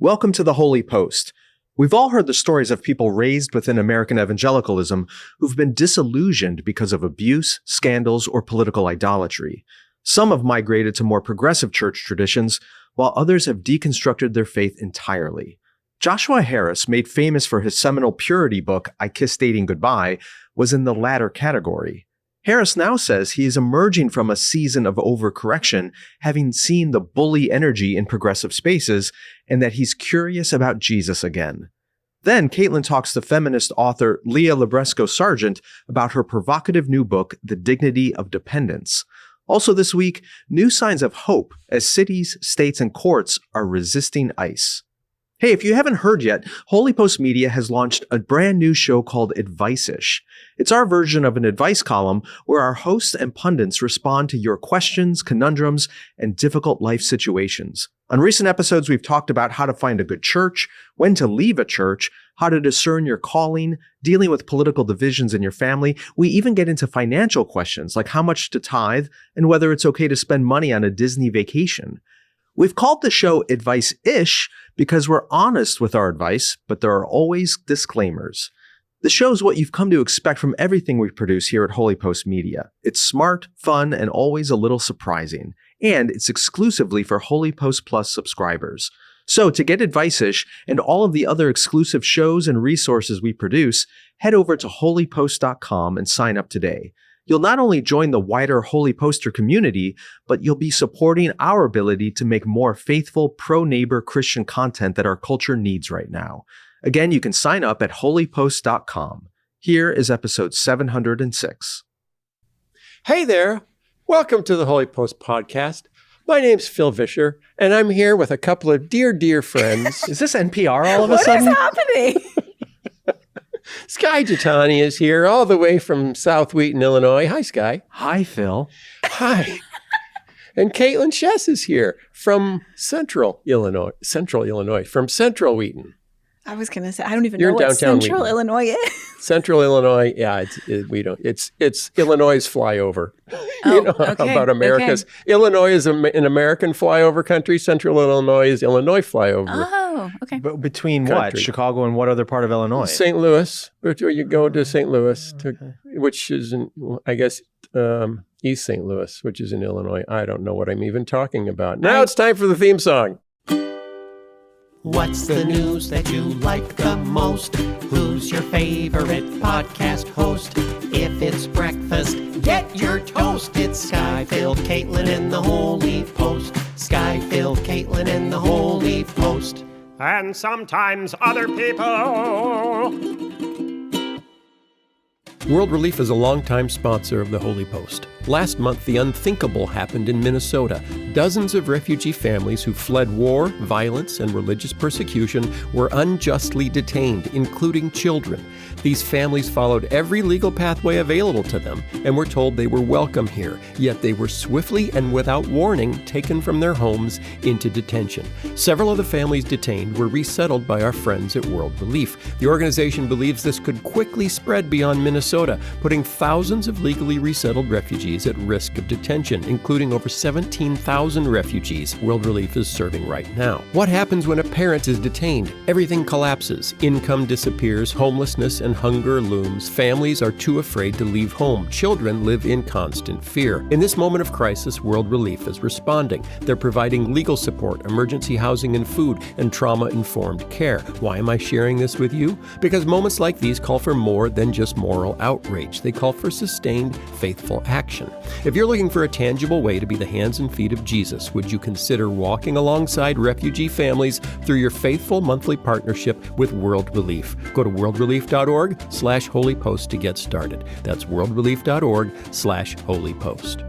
Welcome to the Holy Post. We've all heard the stories of people raised within American evangelicalism who've been disillusioned because of abuse, scandals, or political idolatry. Some have migrated to more progressive church traditions, while others have deconstructed their faith entirely. Joshua Harris, made famous for his seminal purity book, I Kissed Dating Goodbye, was in the latter category. Harris now says he is emerging from a season of overcorrection, having seen the bully energy in progressive spaces, and that he's curious about Jesus again. Then Katilyn talks to feminist author Leah Libresco Sargeant about her provocative new book, The Dignity of Dependence. Also this week, new signs of hope as cities, states, and courts are resisting ICE. Hey, if you haven't heard yet, HOLYPOST Media has launched a brand new show called Advice-ish. It's our version of an advice column where our hosts and pundits respond to your questions, conundrums, and difficult life situations. On recent episodes, we've talked about how to find a good church, when to leave a church, how to discern your calling, dealing with political divisions in your family. We even get into financial questions like how much to tithe and whether it's okay to spend money on a Disney vacation. We've called the show Advice-ish because we're honest with our advice, but there are always disclaimers. The show is what you've come to expect from everything we produce here at HOLYPOST Media. It's smart, fun, and always a little surprising. And it's exclusively for HOLYPOST Plus subscribers. So to get Advice-ish and all of the other exclusive shows and resources we produce, head over to holypost.com and sign up today. You'll not only join the wider Holy Poster community, but you'll be supporting our ability to make more faithful, pro-neighbor Christian content that our culture needs right now. Again, you can sign up at holypost.com. Here is episode 706. Hey there. Welcome to the Holy Post podcast. My name's Phil Vischer, and I'm here with a couple of dear friends. Is this NPR all of a sudden? What is happening? Sky Jitani is here all the way from South Wheaton, Illinois. Hi, Sky. Hi, Phil. Hi. And Katilyn Chess is here from Central Illinois, from Central Wheaton. I was going to say, I don't even You're know what downtown Central Wheaton. Illinois is. Central Illinois, yeah, it's Illinois' flyover. You know okay, about America's. okay. Illinois is an American flyover country. Central Illinois is Illinois flyover. Oh, okay. But between Country. what? Chicago and what other part of Illinois? St. Louis. You go to St. Louis, which is, I guess, East St. Louis, which is in Illinois. I don't know what I'm even talking about. Now it's time for the theme song. What's the news that you like the most? Who's your favorite podcast host? If it's breakfast, get your toast. It's Sky, Phil, Katilyn, and the Holy Post. Sky, Phil, Katilyn, and the Holy Post. And sometimes other people. World Relief is a longtime sponsor of the Holy Post. Last month, the unthinkable happened in Minnesota. Dozens of refugee families who fled war, violence, and religious persecution were unjustly detained, including children. These families followed every legal pathway available to them and were told they were welcome here, yet they were swiftly and without warning taken from their homes into detention. Several of the families detained were resettled by our friends at World Relief. The organization believes this could quickly spread beyond Minnesota, putting thousands of legally resettled refugees at risk of detention, including over 17,000 refugees World Relief is serving right now. What happens when a parent is detained? Everything collapses. Income disappears, homelessness and hunger looms. Families are too afraid to leave home. Children live in constant fear. In this moment of crisis, World Relief is responding. They're providing legal support, emergency housing and food, and trauma-informed care. Why am I sharing this with you? Because moments like these call for more than just moral outrage. They call for sustained, faithful action. If you're looking for a tangible way to be the hands and feet of Jesus, would you consider walking alongside refugee families through your faithful monthly partnership with World Relief? Go to worldrelief.org/holypost to get started. That's worldrelief.org/holypost.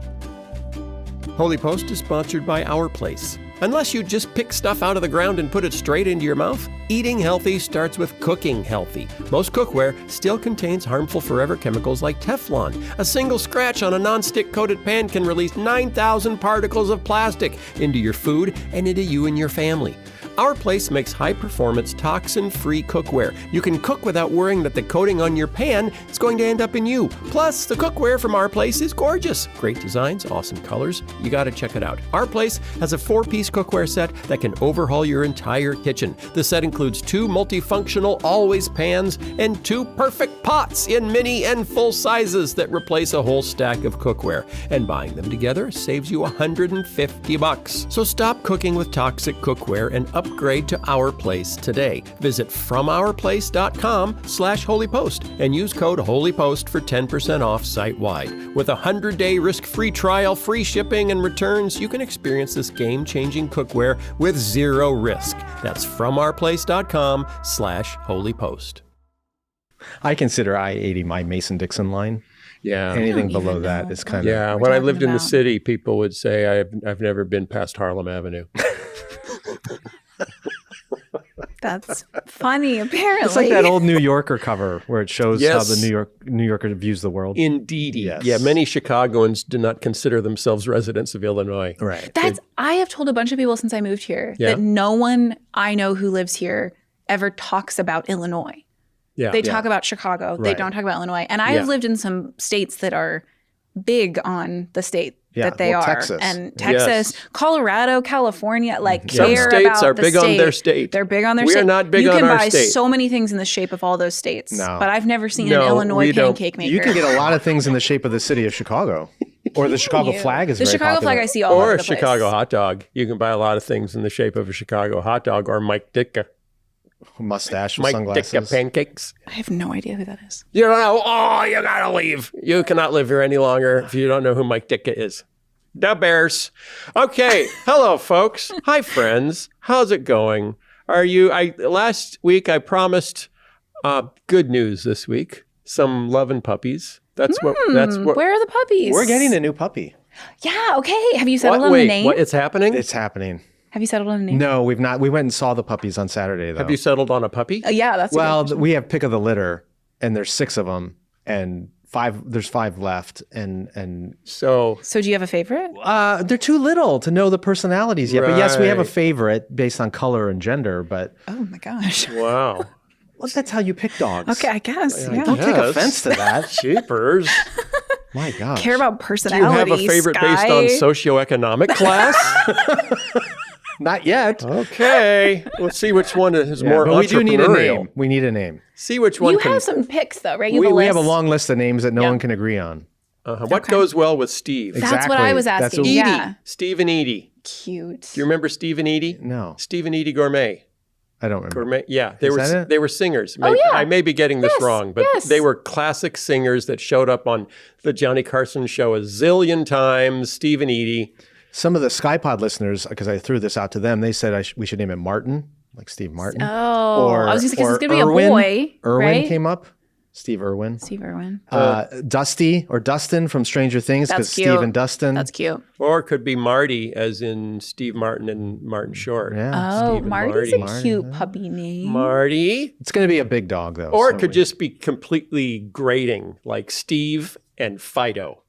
Holy Post is sponsored by Our Place. Unless you just pick stuff out of the ground and put it straight into your mouth, eating healthy starts with cooking healthy. Most cookware still contains harmful forever chemicals like Teflon. A single scratch on a non-stick coated pan can release 9,000 particles of plastic into your food and into you and your family. Our Place makes high-performance, toxin-free cookware. You can cook without worrying that the coating on your pan is going to end up in you. Plus, the cookware from Our Place is gorgeous. Great designs, awesome colors. You got to check it out. Our Place has a 4-piece cookware set that can overhaul your entire kitchen. The set includes 2 multifunctional always pans and 2 perfect pots in mini and full sizes that replace a whole stack of cookware. And buying them together saves you $150. So stop cooking with toxic cookware and upgrade to Our Place today. Visit FromOurPlace.com/HOLYPOST and use code HOLYPOST for 10% off site-wide. With a 100-day risk-free trial, free shipping, and returns, you can experience this game-changing cookware with 0 risk. That's FromOurPlace.com/HOLYPOST. I consider I-80 my Mason-Dixon line. Yeah. Anything don't below even that know. is kind of... Yeah, We're when I talking lived in the about- city, people would say I've never been past Harlem Avenue. That's funny, apparently. It's like that old New Yorker cover where it shows Yes. how the New Yorker views the world. Indeed. Yes. Yeah, many Chicagoans do not consider themselves residents of Illinois. Right. I have told a bunch of people since I moved here Yeah. that no one I know who lives here ever talks about Illinois. Yeah. They talk about Chicago. They Right. don't talk about Illinois. And I Yeah. have lived in some states that are big on the state Yeah, that they well, are. Texas. And Texas, Colorado, California, like Some care states about are the big state. on their state. They're big on their We are state. not big you on can our buy state. so many things in the shape of all those states. No. But I've never seen No, an Illinois we don't. pancake maker. You can get a lot of things in the shape of the city of Chicago. Or the Chicago flag is the very Chicago popular. flag I see all Or over a the place. Chicago hot dog. You can buy a lot of things in the shape of a Chicago hot dog or Mike Ditka. Mustache with Mike sunglasses. Ditka pancakes. I have no idea who that is. You don't know. Oh, you gotta leave. You cannot live here any longer if you don't know who Mike Ditka is. The Bears. Okay. Hello, folks. Hi, friends. How's it going? Last week I promised good news this week. Some love and puppies. That's what. Where are the puppies? We're getting a new puppy. Yeah, okay. Have you settled on Wait, the name? what? It's happening? It's happening. Have you settled on a name? No, we've not. We went and saw the puppies on Saturday, though. Have you settled on a puppy? Yeah, that's Well, a good we have pick of the litter, and there's 6 of them, and there's 5 left, and So So do you have a favorite? they're too little to know the personalities yet. But yes, we have a Right. favorite based on color and gender. But Oh my gosh. wow. well, that's how you pick dogs. Okay, I guess. Yeah. Don't take Yes. offense to that. Cheapers. My gosh. Care about Do you personality. have a favorite Sky. based on socioeconomic class? Not yet. Okay. Let's see which one is Yeah, more but we do need a entrepreneurial. name. We need a name. See which one You can. have some picks though, right? You We have a list. long list of names that no Yeah. one can agree on. What goes well with Steve? That's what I was That's asking. what- Edie. Yeah. Steve and Edie. Cute. Do you remember Steve and Edie? No, Steve and Edie Gourmet. I don't remember. Gourmet. Yeah, they Is were that it? they were singers. Oh, yeah. I may be getting this Yes, wrong, but yes. they were classic singers that showed up on the Johnny Carson show a zillion times. Steve and Edie. Some of the Skypod listeners, because I threw this out to them, they said we should name it Martin, like Steve Martin. Oh, Or- I was going to say, because it's or going to be a Irwin. boy, Irwin right? came up. Steve Irwin. Steve Irwin. Dusty or Dustin from Stranger Things, That's because cute. Steve and Dustin. That's cute. Or it could be Marty, as in Steve Martin and Martin Short. Yeah. Oh, Steve and Marty's Marty. a cute puppy name. Marty. It's going to be a big dog, though. Or so it could we- just be completely grating, like Steve and Fido.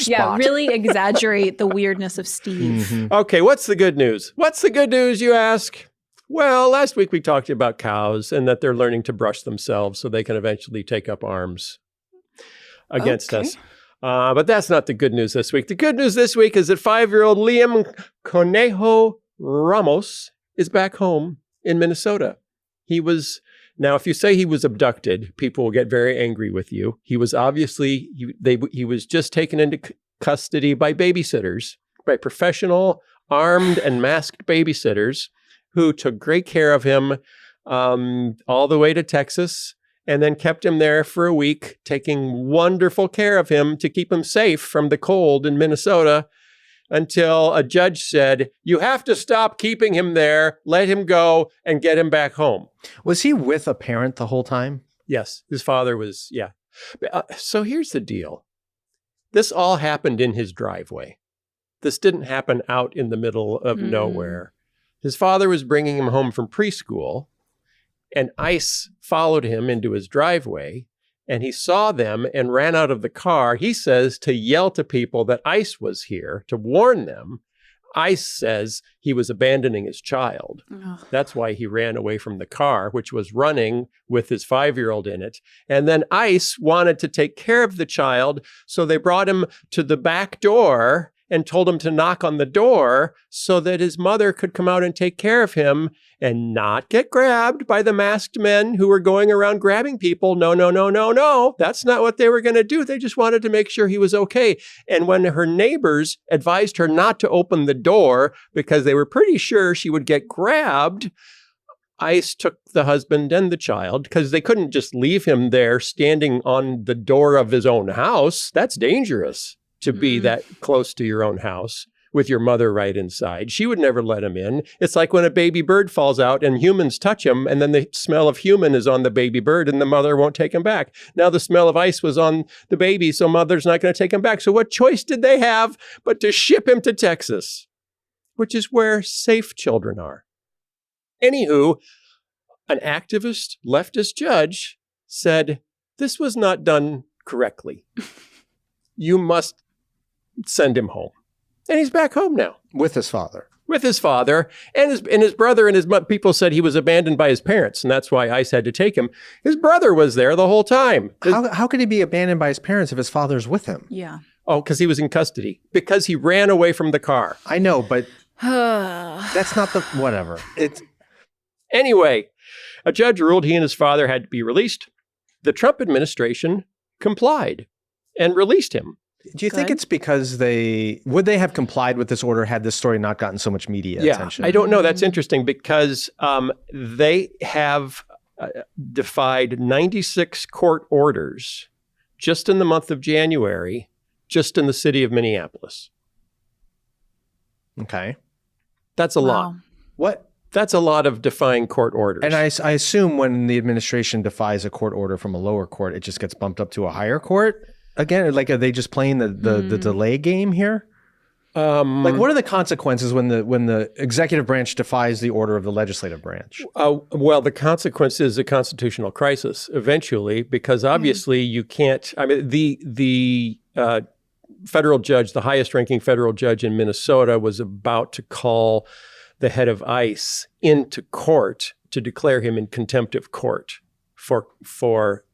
Yeah, Spot. really exaggerate the weirdness of Steve. Mhm. Okay, what's the good news? What's the good news, you ask? Well, last week we talked about cows and that they're learning to brush themselves so they can eventually take up arms against Okay. us. But that's not the good news this week. The good news this week is that 5-year-old Liam Conejo Ramos is back home in Minnesota. Now, if you say he was abducted, people will get very angry with you. He was obviously, he was just taken into custody by babysitters, by professional, armed and masked babysitters who took great care of him all the way to Texas and then kept him there for a week, taking wonderful care of him to keep him safe from the cold in Minnesota until a judge said, you have to stop keeping him there, let him go, and get him back home. Was he with a parent the whole time? Yes, his father was, yeah. So here's the deal. This all happened in his driveway. This didn't happen out in the middle of nowhere. His father was bringing him home from preschool, and ICE followed him into his driveway, and he saw them and ran out of the car, he says, to yell to people that ICE was here, to warn them. ICE says he was abandoning his child. Ugh. That's why he ran away from the car, which was running with his 5-year-old in it. And then ICE wanted to take care of the child, so they brought him to the back door and told him to knock on the door so that his mother could come out and take care of him and not get grabbed by the masked men who were going around grabbing people. No, no, no, no, no. That's not what they were going to do. They just wanted to make sure he was okay. And when her neighbors advised her not to open the door because they were pretty sure she would get grabbed, ICE took the husband and the child, because they couldn't just leave him there standing on the door of his own house. That's dangerous, to be that close to your own house with your mother right inside. She would never let him in. It's like when a baby bird falls out and humans touch him, and then the smell of human is on the baby bird and the mother won't take him back. Now the smell of ICE was on the baby, so mother's not going to take him back. So what choice did they have but to ship him to Texas, which is where safe children are? Anywho, an activist leftist judge said, this was not done correctly. You must send him home. And he's back home now. With his father. With his father. And his brother and his people said he was abandoned by his parents, and that's why ICE had to take him. His brother was there the whole time. How could he be abandoned by his parents if his father's with him? Yeah. Oh, because he was in custody. Because he ran away from the car. I know, but that's not the... Whatever. Anyway, a judge ruled he and his father had to be released. The Trump administration complied and released him. Do you think it's because would they have complied with this order had this story not gotten so much media attention? I don't know. That's interesting because they have defied 96 court orders just in the month of January, just in the city of Minneapolis. Okay. That's a lot. What? That's a lot of defying court orders. And I assume when the administration defies a court order from a lower court, it just gets bumped up to a higher court? Again, like, are they just playing the delay game here? Like, what are the consequences when the executive branch defies the order of the legislative branch? Well, the consequence is a constitutional crisis eventually, because obviously you can't. I mean, the federal judge, the highest-ranking federal judge in Minnesota, was about to call the head of ICE into court to declare him in contempt of court for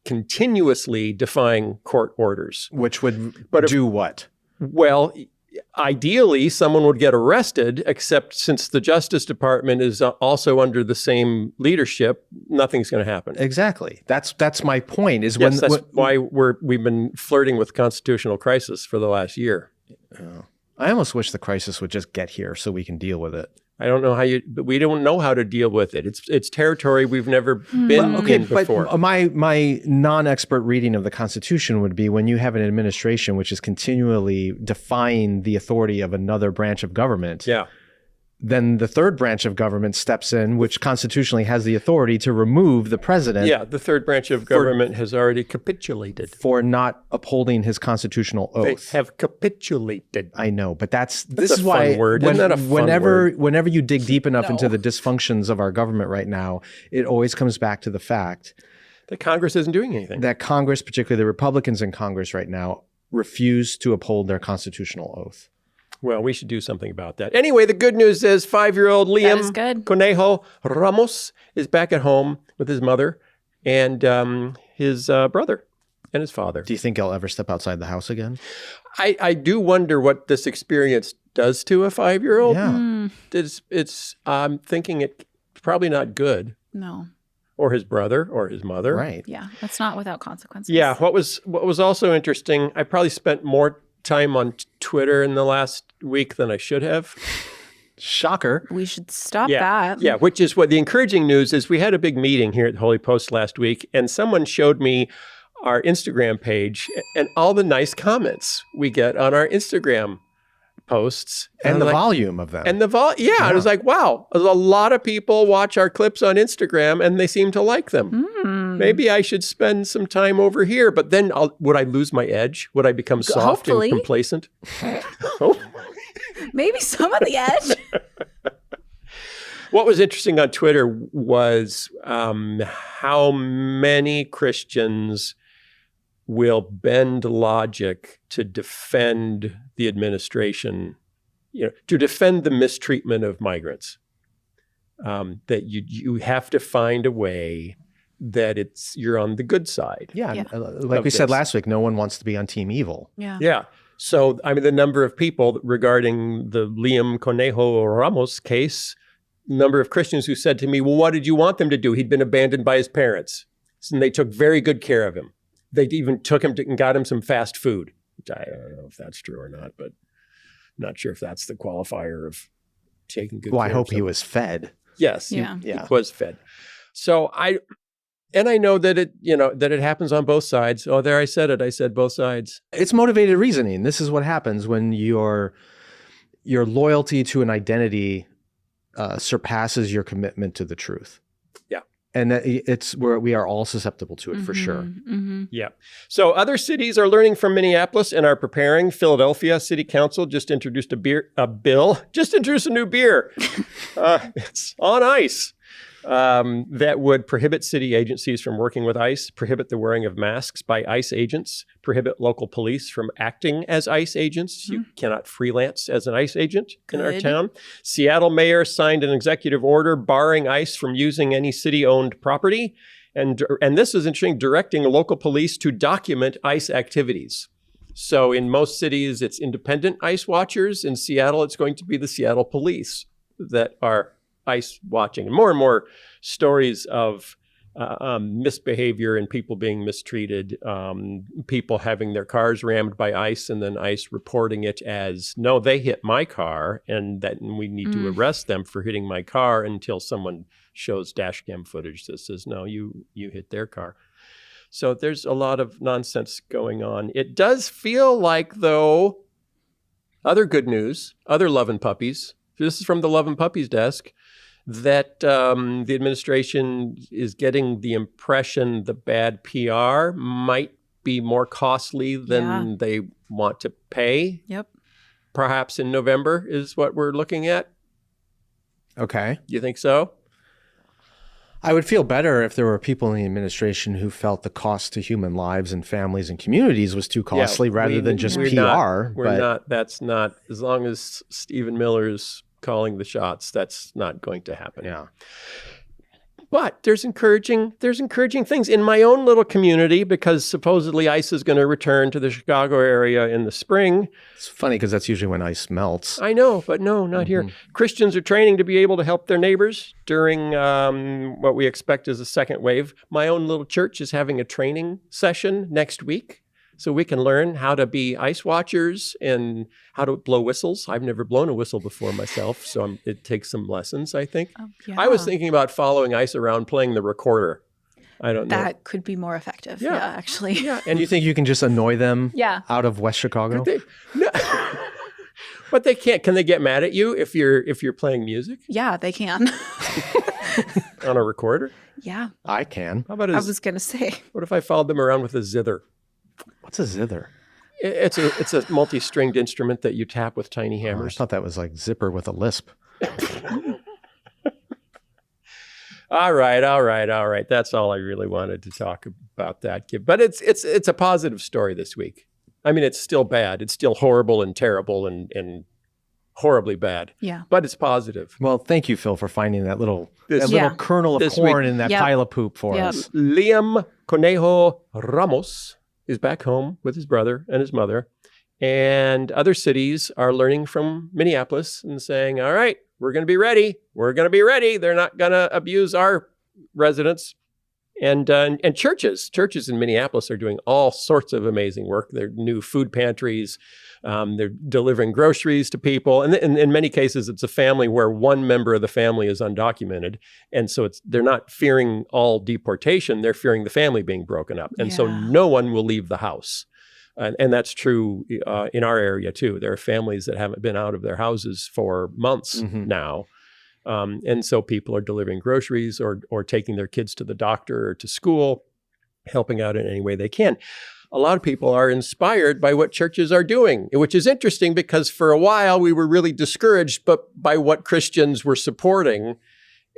continuously defying court orders. Which would do what? Well, ideally, someone would get arrested, except since the Justice Department is also under the same leadership, nothing's going to happen. Exactly. That's my point. That's why we've been flirting with constitutional crisis for the last year. I almost wish the crisis would just get here so we can deal with it. I don't know but we don't know how to deal with it. It's territory we've never been in before. But my non-expert reading of the Constitution would be when you have an administration which is continually defying the authority of another branch of government. Yeah. Then the third branch of government steps in, which constitutionally has the authority to remove the president. Yeah, the third branch of government has already capitulated. For not upholding his constitutional oath. They have capitulated. I know, but this a is why fun word. Isn't that a fun word? Whenever you dig deep enough into the dysfunctions of our government right now, it always comes back to the fact that Congress isn't doing anything. That Congress, particularly the Republicans in Congress right now, refuse to uphold their constitutional oath. Well, we should do something about that. Anyway, the good news is 5-year-old Liam Conejo Ramos is back at home with his mother and his brother and his father. Do you think he'll ever step outside the house again? I do wonder what this experience does to a 5-year-old. Yeah. I'm thinking it's probably not good. No. Or his brother or his mother. Right. Yeah, that's not without consequences. Yeah. What was also interesting, I probably spent more time on Twitter in the last week than I should have. Shocker. We should stop that. Yeah, which is what the encouraging news is. We had a big meeting here at HOLYPOST last week, and someone showed me our Instagram page and all the nice comments we get on our Instagram posts. And the volume of them. And I was like, wow, a lot of people watch our clips on Instagram and they seem to like them. Maybe I should spend some time over here, but then would I lose my edge? Would I become soft and complacent? Maybe some of the edge. What was interesting on Twitter was how many Christians will bend logic to defend the administration to defend the mistreatment of migrants. That you have to find a way that you're on the good side. Yeah. Like we said last week, no one wants to be on team evil. Yeah. So, I mean, the number of people regarding the Liam Conejo Ramos case, number of Christians who said to me, well, what did you want them to do? He'd been abandoned by his parents. And they took very good care of him. They even took him and got him some fast food, which I don't know if that's true or not, but not sure if that's the qualifier of taking good care of I hope he was fed. Yes, he was fed. So I know that it happens on both sides. Oh, there I said it. I said both sides. It's motivated reasoning. This is what happens when your loyalty to an identity surpasses your commitment to the truth. Yeah. And it's where we are all susceptible to it for sure. Mm-hmm. Yeah. So other cities are learning from Minneapolis and are preparing. Philadelphia City Council just introduced a new beer. It's on ice. That would prohibit city agencies from working with ICE, prohibit the wearing of masks by ICE agents, prohibit local police from acting as ICE agents. You cannot freelance as an ICE agent in our town. Seattle mayor signed an executive order barring ICE from using any city-owned property. And this is interesting, directing local police to document ICE activities. So in most cities, it's independent ICE watchers. In Seattle, it's going to be the Seattle police that are ICE watching. And more stories of misbehavior and people being mistreated, people having their cars rammed by ICE and then ICE reporting it as, no, they hit my car and we need to arrest them for hitting my car until someone shows dash cam footage that says, no, you hit their car. So there's a lot of nonsense going on. It does feel like, though, other good news, other love and puppies. This is from the Love and Puppies desk, that the administration is getting the impression the bad PR might be more costly than they want to pay. Yep. Perhaps in November is what we're looking at. Okay. You think so? I would feel better if there were people in the administration who felt the cost to human lives and families and communities was too costly rather than just PR. That's not, as long as Stephen Miller's calling the shots, that's not going to happen. Yeah. But there's encouraging things in my own little community, because supposedly ICE is going to return to the Chicago area in the spring. It's funny because that's usually when ICE melts. I know, but no, not here. Christians are training to be able to help their neighbors during what we expect is a second wave. My own little church is having a training session next week, so we can learn how to be ICE watchers and how to blow whistles. I've never blown a whistle before myself, so it takes some lessons, I think. Oh, yeah. I was thinking about following ICE around playing the recorder. I don't know. That could be more effective. Yeah, actually. Yeah. And you think you can just annoy them out of West Chicago? No. But they can't. Can they get mad at you if you're playing music? Yeah, they can. On a recorder? Yeah. I can. How about I was going to say. What if I followed them around with a zither? What's a zither? It's a multi-stringed instrument that you tap with tiny hammers. I thought that was like Zipper with a lisp. All right. That's all I really wanted to talk about that. But it's a positive story this week. I mean, it's still bad. It's still horrible and terrible and horribly bad. Yeah. But it's positive. Well, thank you, Phil, for finding that little kernel of corn in that pile of poop for us. Liam Conejo Ramos is back home with his brother and his mother. And other cities are learning from Minneapolis and saying, all right, we're going to be ready. We're going to be ready. They're not going to abuse our residents. And churches in Minneapolis are doing all sorts of amazing work. They're new food pantries. They're delivering groceries to people. And in many cases, it's a family where one member of the family is undocumented. And so they're not fearing all deportation. They're fearing the family being broken up. And so no one will leave the house. And that's true in our area, too. There are families that haven't been out of their houses for months now. And so people are delivering groceries or taking their kids to the doctor or to school, helping out in any way they can. A lot of people are inspired by what churches are doing, which is interesting because for a while we were really discouraged by what Christians were supporting.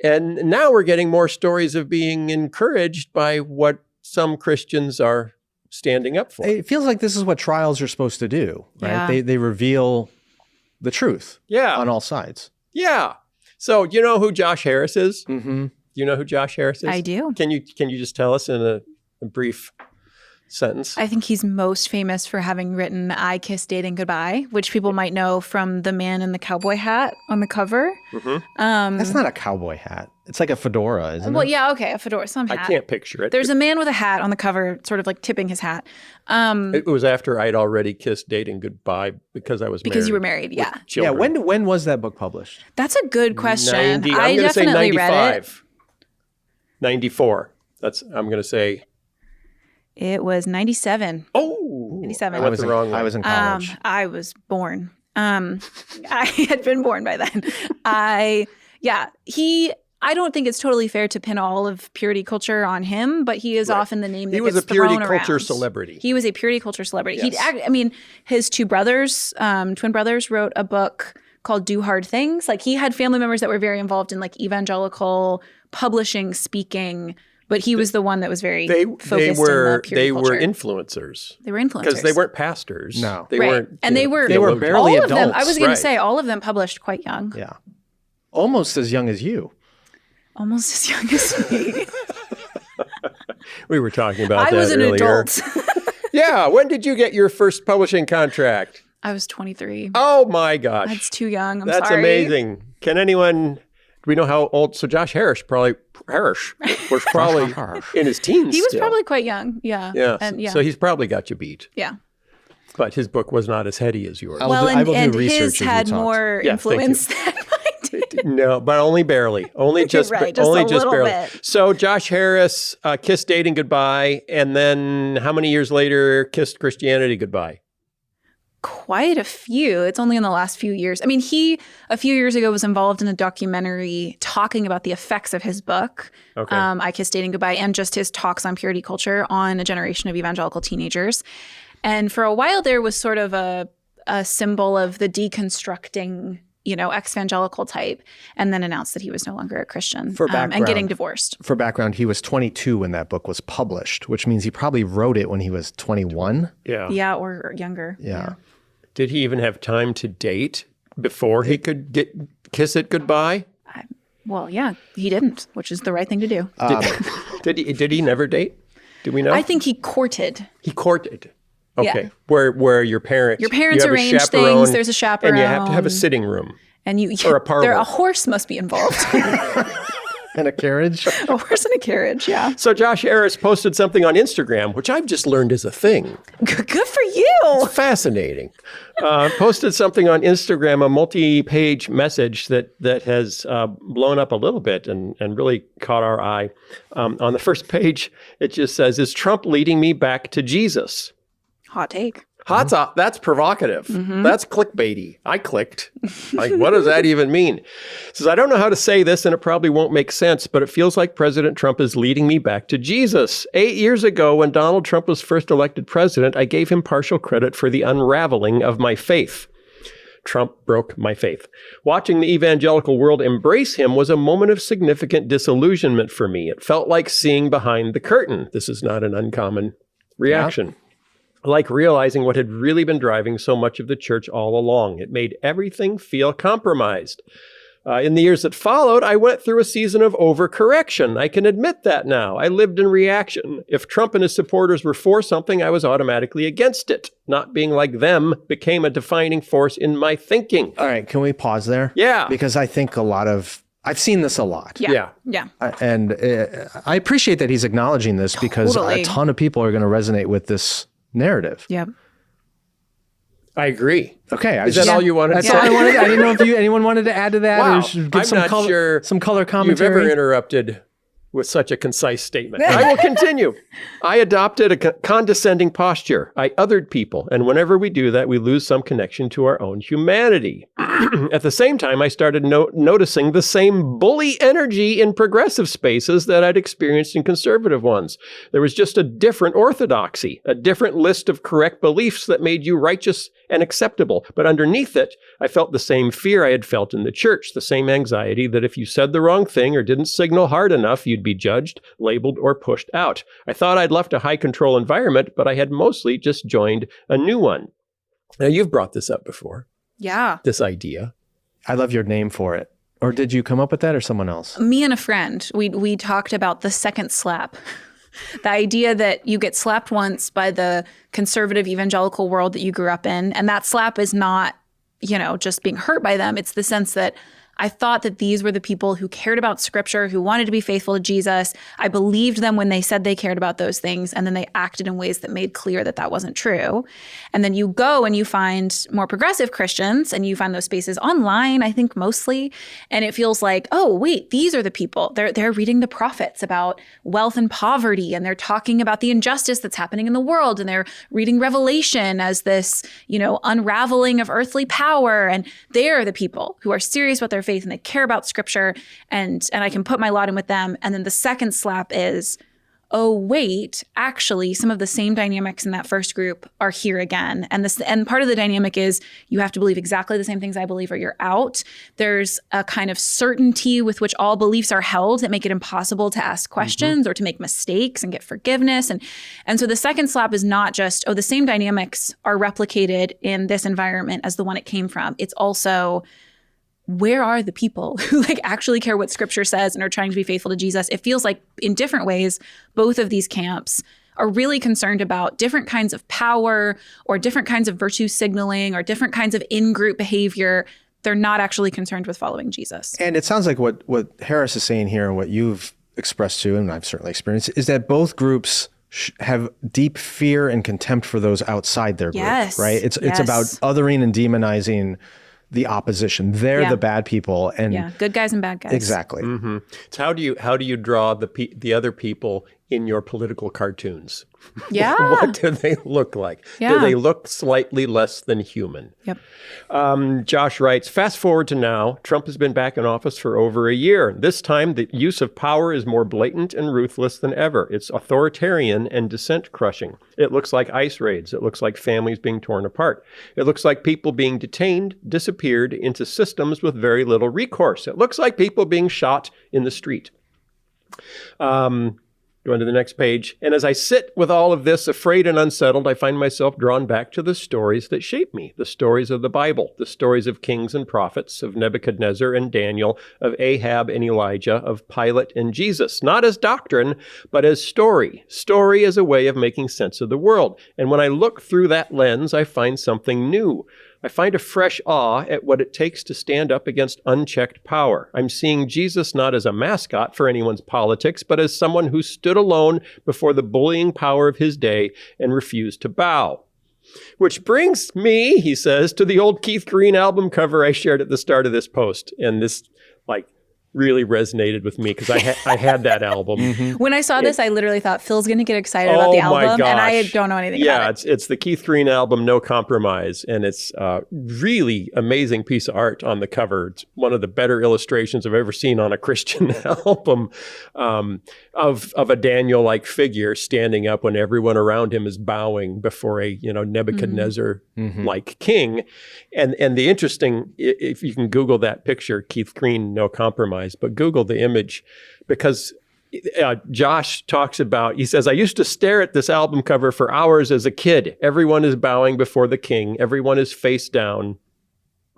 And now we're getting more stories of being encouraged by what some Christians are standing up for. It feels like this is what trials are supposed to do, right? They reveal the truth Yeah. on all sides. Yeah. So you know who Josh Harris is? Mm-hmm. Do you know who Josh Harris is? I do. Can you just tell us in a brief sentence? I think he's most famous for having written I Kissed Dating Goodbye, which people might know from the man in the cowboy hat on the cover. Mm-hmm. That's not a cowboy hat. It's like a fedora, isn't Well, it? yeah, okay, a fedora, some hat. I can't picture it. There's a man with a hat on the cover, sort of like tipping his hat. It was after I'd already kissed dating goodbye because I was Because you were married married, yeah. with children. Yeah, when was that book published? That's a good question. 90, I I'm going to say definitely read it. 95. 94. I'm going to say. It was 97. Oh, 97. I went the wrong way. I was in college. I was born. I had been born by then. I don't think it's totally fair to pin all of purity culture on him, but he is often the name that He was gets a purity thrown culture around. celebrity. He was a purity culture celebrity. Yes. His two brothers, twin brothers, wrote a book called Do Hard Things. Like he had family members that were very involved in like evangelical publishing, speaking, but he was the one that was very focused in the purity They culture. were influencers. They were influencers. Because they weren't pastors. No. They Right. weren't. And they were barely all of them. adults. I was going Right. to say all of them published quite young. Yeah. Almost as young as you. Almost as young as me. We were talking about I that was an earlier. adult. Yeah. When did you get your first publishing contract? I was 23. Oh my gosh. That's too young. I'm That's sorry. amazing. Can anyone? Do we know how old? So Josh Harris was probably in his teens. He was still. probably quite young. Yeah. Yeah. And So he's probably got you beat. yeah. But his book was not as heady as yours. I Well, will do and research his as you had talk. more Yeah, thank you. influence than mine did. No, but only barely. Only just, Right, just only a just little barely. bit. So Josh Harris kissed dating goodbye, and then how many years later kissed Christianity goodbye? Quite a few. It's only in the last few years. I mean, he, a few years ago, was involved in a documentary talking about the effects of his book, Okay. I Kissed Dating Goodbye, and just his talks on purity culture on a generation of evangelical teenagers. And for a while there was sort of a symbol of the deconstructing, ex-evangelical type, and then announced that he was no longer a Christian For and background. getting divorced. For background, he was 22 when that book was published, which means he probably wrote it when he was 21. Yeah. Yeah, or younger. Yeah. Did he even have time to date before he could kiss it goodbye? Well, yeah, he didn't, which is the right thing to do. Did he never date? Do we know? I think he courted. He courted. Okay. Yeah. Where your parents Your parents you have a arrange chaperone, things, there's a chaperone. and you have to have a sitting room. And Or a parlor. a horse must be involved. And a carriage. A horse and a carriage, yeah. So Josh Harris posted something on Instagram, which I've just learned is a thing. Good for you. Fascinating. Posted something on Instagram, a multi-page message that has blown up a little bit and really caught our eye. On the first page, it just says, "Is Trump leading me back to Jesus?" Hot take. That's provocative. That's clickbaity. I clicked. Like, what does that even mean? It says, "I don't know how to say this, and it probably won't make sense, but it feels like President Trump is leading me back to Jesus. 8 years ago, when Donald Trump was first elected president, I gave him partial credit for the unraveling of my faith. Trump broke my faith. Watching the evangelical world embrace him was a moment of significant disillusionment for me. It felt like seeing behind the curtain." This is not an uncommon reaction. Like realizing what had really been driving so much of the church all along. It made everything feel compromised. In the years that followed, I went through a season of overcorrection. I can admit that now. I lived in reaction. If Trump and his supporters were for something, I was automatically against it. Not being like them became a defining force in my thinking. All right, can we pause there? Yeah. Because I think I've seen this a lot. Yeah. And I appreciate that he's acknowledging this because Totally. a ton of people are going to resonate with this narrative. Yep. I agree. Okay. Is that all you wanted to That's say? all I wanted. I didn't know if anyone wanted to add to that Wow. or give I'm some not color, sure some color You've commentary. ever interrupted with such a concise statement. I will continue. I adopted a condescending posture. I othered people. And whenever we do that, we lose some connection to our own humanity. At the same time, I started noticing the same bully energy in progressive spaces that I'd experienced in conservative ones. There was just a different orthodoxy, a different list of correct beliefs that made you righteous and acceptable. But underneath it, I felt the same fear I had felt in the church, the same anxiety that if you said the wrong thing or didn't signal hard enough, you'd be judged, labeled, or pushed out. I thought I'd left a high control environment, but I had mostly just joined a new one. Now, you've brought this up before. Yeah. this idea. I love your name for it. Or did you come up with that or someone else? Me and a friend, we talked about the second slap. The idea that you get slapped once by the conservative evangelical world that you grew up in. And that slap is not, just being hurt by them. It's the sense that I thought that these were the people who cared about scripture, who wanted to be faithful to Jesus. I believed them when they said they cared about those things, and then they acted in ways that made clear that that wasn't true. And then you go and you find more progressive Christians, and you find those spaces online, I think mostly, and it feels like, oh, wait, these are the people. They're reading the prophets about wealth and poverty, and they're talking about the injustice that's happening in the world, and they're reading Revelation as this, unraveling of earthly power, and they're the people who are serious about their faith and they care about scripture, and I can put my lot in with them. And then the second slap is, oh, wait, actually, some of the same dynamics in that first group are here again. And part of the dynamic is you have to believe exactly the same things I believe or you're out. There's a kind of certainty with which all beliefs are held that make it impossible to ask questions or to make mistakes and get forgiveness. And so the second slap is not just, oh, the same dynamics are replicated in this environment as the one it came from. It's also, where are the people who actually care what scripture says and are trying to be faithful to Jesus? It feels like in different ways, both of these camps are really concerned about different kinds of power or different kinds of virtue signaling or different kinds of in-group behavior. They're not actually concerned with following Jesus. And it sounds like what Harris is saying here and what you've expressed too, and I've certainly experienced, is that both groups have deep fear and contempt for those outside their group, right? It's about othering and demonizing the opposition. They're the bad people, and good guys and bad guys. Exactly. Mm-hmm. So how do you draw the other people in your political cartoons? Yeah. What do they look like? Yeah. Do they look slightly less than human? Yep. Josh writes, fast forward to now, Trump has been back in office for over a year. This time, the use of power is more blatant and ruthless than ever. It's authoritarian and dissent crushing. It looks like ICE raids. It looks like families being torn apart. It looks like people being detained, disappeared into systems with very little recourse. It looks like people being shot in the street. Going to the next page. And as I sit with all of this, afraid and unsettled, I find myself drawn back to the stories that shape me, the stories of the Bible, the stories of kings and prophets, of Nebuchadnezzar and Daniel, of Ahab and Elijah, of Pilate and Jesus, not as doctrine, but as story. Story as a way of making sense of the world. And when I look through that lens, I find something new. I find a fresh awe at what it takes to stand up against unchecked power. I'm seeing Jesus not as a mascot for anyone's politics, but as someone who stood alone before the bullying power of his day and refused to bow. Which brings me, he says, to the old Keith Green album cover I shared at the start of this post. And this, really resonated with me because I had that album. Mm-hmm. When I saw this, I literally thought Phil's going to get excited about the album, and I don't know anything about it. Yeah, it's the Keith Green album, No Compromise, and it's a really amazing piece of art on the cover. It's one of the better illustrations I've ever seen on a Christian album of a Daniel-like figure standing up when everyone around him is bowing before a Nebuchadnezzar-like king. And the interesting, if you can Google that picture, Keith Green, No Compromise, but Google the image, because Josh talks about, he says, I used to stare at this album cover for hours as a kid. Everyone is bowing before the king. Everyone is face down.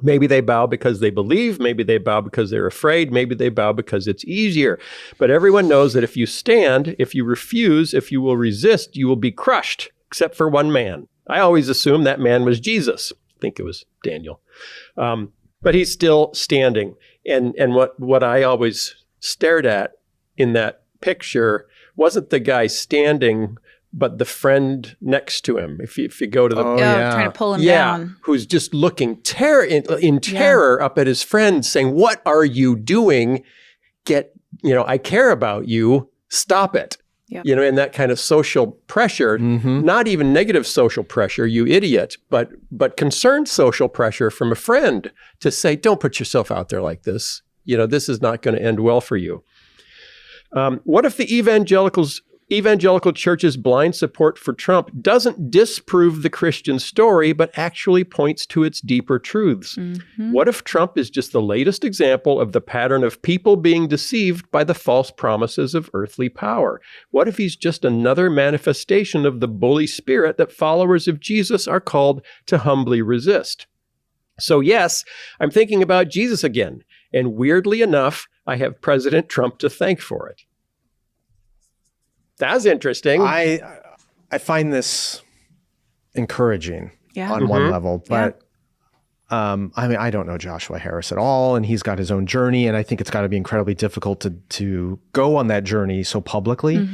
Maybe they bow because they believe. Maybe they bow because they're afraid. Maybe they bow because it's easier. But everyone knows that if you stand, if you refuse, if you will resist, you will be crushed, except for one man. I always assumed that man was Jesus. I think it was Daniel. But he's still standing. And what I always stared at in that picture wasn't the guy standing, but the friend next to him. If you go to the trying to pull him down, who's just looking in terror up at his friend, saying, "What are you doing? I care about you. Stop it." Yep. And that kind of social pressure, not even negative social pressure, you idiot, but concerned social pressure from a friend to say, don't put yourself out there like this. This is not going to end well for you. What if the evangelical church's blind support for Trump doesn't disprove the Christian story, but actually points to its deeper truths? What if Trump is just the latest example of the pattern of people being deceived by the false promises of earthly power? What if he's just another manifestation of the bully spirit that followers of Jesus are called to humbly resist? So yes, I'm thinking about Jesus again. And weirdly enough, I have President Trump to thank for it. That's interesting. I find this encouraging on one level, but I mean, I don't know Joshua Harris at all, and he's got his own journey, and I think it's got to be incredibly difficult to go on that journey so publicly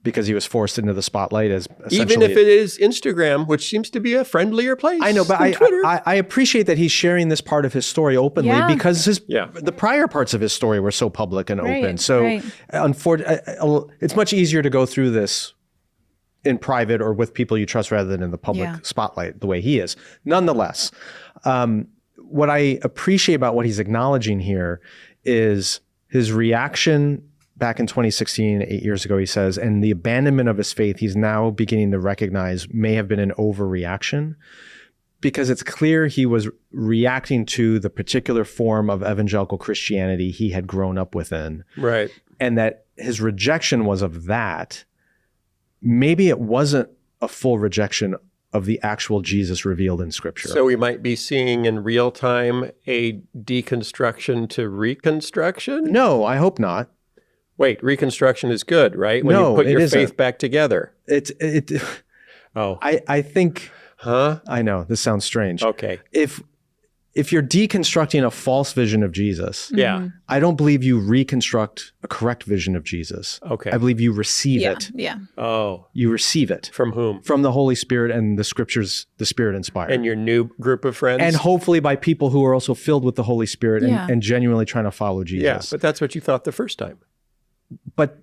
because he was forced into the spotlight as even if it is Instagram, which seems to be a friendlier place. I know, but I appreciate that he's sharing this part of his story openly because the prior parts of his story were so public and open. So unfortunately, it's much easier to go through this in private or with people you trust rather than in the public spotlight the way he is. Nonetheless, what I appreciate about what he's acknowledging here is his reaction back in 2016, 8 years ago, he says, and the abandonment of his faith he's now beginning to recognize may have been an overreaction, because it's clear he was reacting to the particular form of evangelical Christianity he had grown up within. Right. And that his rejection was of that. Maybe it wasn't a full rejection of the actual Jesus revealed in Scripture. So we might be seeing in real time a deconstruction to reconstruction? No, I hope not. Wait, reconstruction is good, right? When you put your faith back together. I think, I know, this sounds strange. Okay. If you're deconstructing a false vision of Jesus, I don't believe you reconstruct a correct vision of Jesus. Okay. I believe you receive it. Yeah. Oh. You receive it. From whom? From the Holy Spirit and the Scriptures the Spirit inspired. And your new group of friends? And hopefully by people who are also filled with the Holy Spirit and genuinely trying to follow Jesus. Yeah, but that's what you thought the first time. But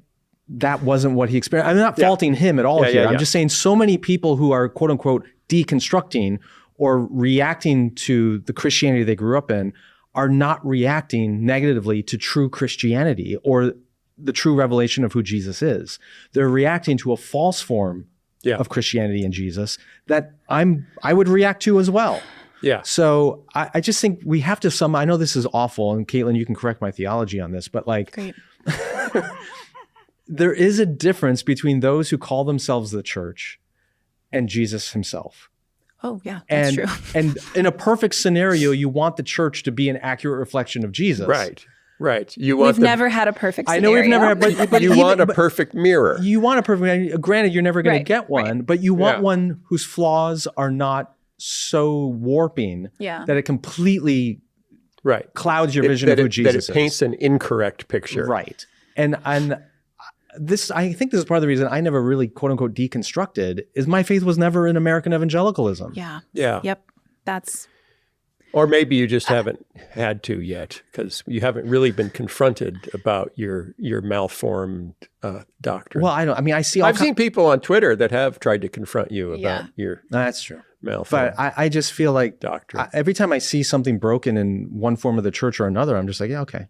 that wasn't what he experienced. I'm not faulting him at all here. I'm just saying so many people who are quote unquote deconstructing or reacting to the Christianity they grew up in are not reacting negatively to true Christianity or the true revelation of who Jesus is. They're reacting to a false form of Christianity and Jesus that I would react to as well. Yeah. So I just think we have to I know this is awful, and Katilyn, you can correct my theology on this, but like, great. There is a difference between those who call themselves the church and Jesus himself. Oh, yeah, that's true. And in a perfect scenario, you want the church to be an accurate reflection of Jesus. Right. We've never had a perfect scenario. I know we've never had, but you want a perfect mirror. You want a perfect, granted, you're never going to get one, but you want one whose flaws are not so warping that it completely clouds your vision of who Jesus is. That it paints an incorrect picture. Right. And this, I think this is part of the reason I never really, quote unquote, deconstructed, is my faith was never in American evangelicalism. Yeah. Yep. That's. Or maybe you just haven't had to yet, because you haven't really been confronted about your malformed doctrine. Well, I've seen people on Twitter that have tried to confront you about your that's true. Malformed. But I just feel like doctrine. Every time I see something broken in one form of the church or another, I'm just like, yeah, okay.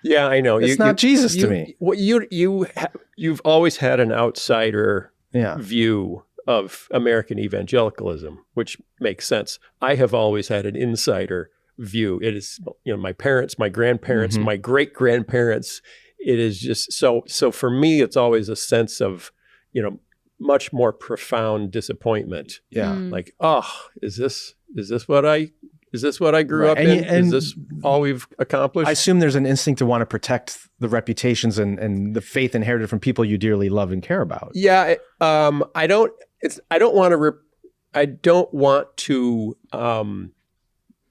Yeah, I know. It's not Jesus to me. Well, you've always had an outsider view of American evangelicalism, which makes sense. I have always had an insider view. It is, my parents, my grandparents, my great-grandparents. It is just so for me, it's always a sense of, much more profound disappointment. Yeah. Like, is this what I grew up in? Is this all we've accomplished? I assume there's an instinct to want to protect the reputations and the faith inherited from people you dearly love and care about. Yeah. I don't want to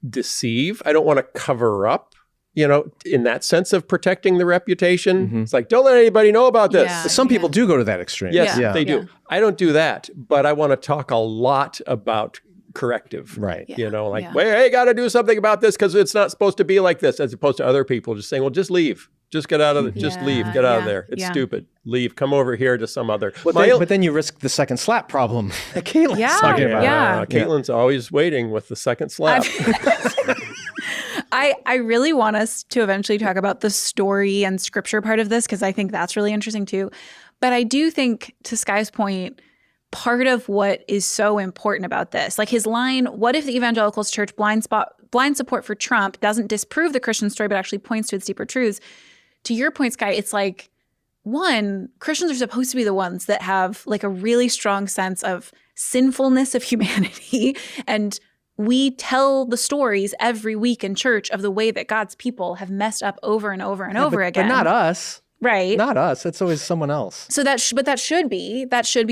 deceive. I don't want to cover up, in that sense of protecting the reputation. It's like, don't let anybody know about this. Yeah, Some people do go to that extreme. Yes, they do. I don't do that, but I want to talk a lot about corrective. Right. Hey, got to do something about this because it's not supposed to be like this, as opposed to other people just saying, well, just leave. Just get out of it. Just leave. Get out of there. It's stupid. Leave. Come over here to some other. But then you risk the second slap problem that Katilyn's talking about. Katilyn's always waiting with the second slap. I really want us to eventually talk about the story and scripture part of this, because I think that's really interesting too. But I do think, to Skye's point, part of what is so important about this, like his line, what if the evangelicals church blind support for Trump doesn't disprove the Christian story, but actually points to its deeper truths? To your point, Skye, it's like, one, Christians are supposed to be the ones that have like a really strong sense of sinfulness of humanity and we tell the stories every week in church of the way that God's people have messed up over and over and over again. But not us. Right. Not us. It's always someone else. So that should be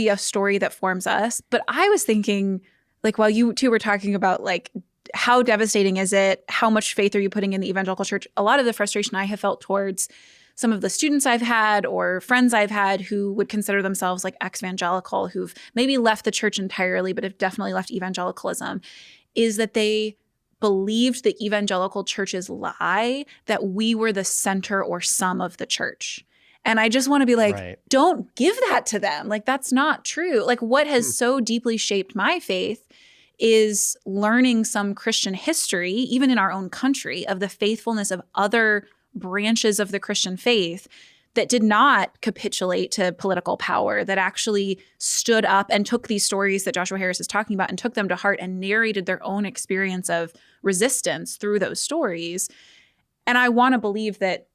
a story that forms us. But I was thinking, like, while you two were talking about, like, how devastating is it? How much faith are you putting in the evangelical church? A lot of the frustration I have felt towards some of the students I've had or friends I've had who would consider themselves like ex-evangelical, who've maybe left the church entirely, but have definitely left evangelicalism, is that they believed the evangelical church's lie that we were the center or sum of the church. And I just want to be like, Don't give that to them. Like, that's not true. Like, what has so deeply shaped my faith is learning some Christian history, even in our own country, of the faithfulness of other branches of the Christian faith that did not capitulate to political power, that actually stood up and took these stories that Joshua Harris is talking about and took them to heart and narrated their own experience of resistance through those stories. And I want to believe that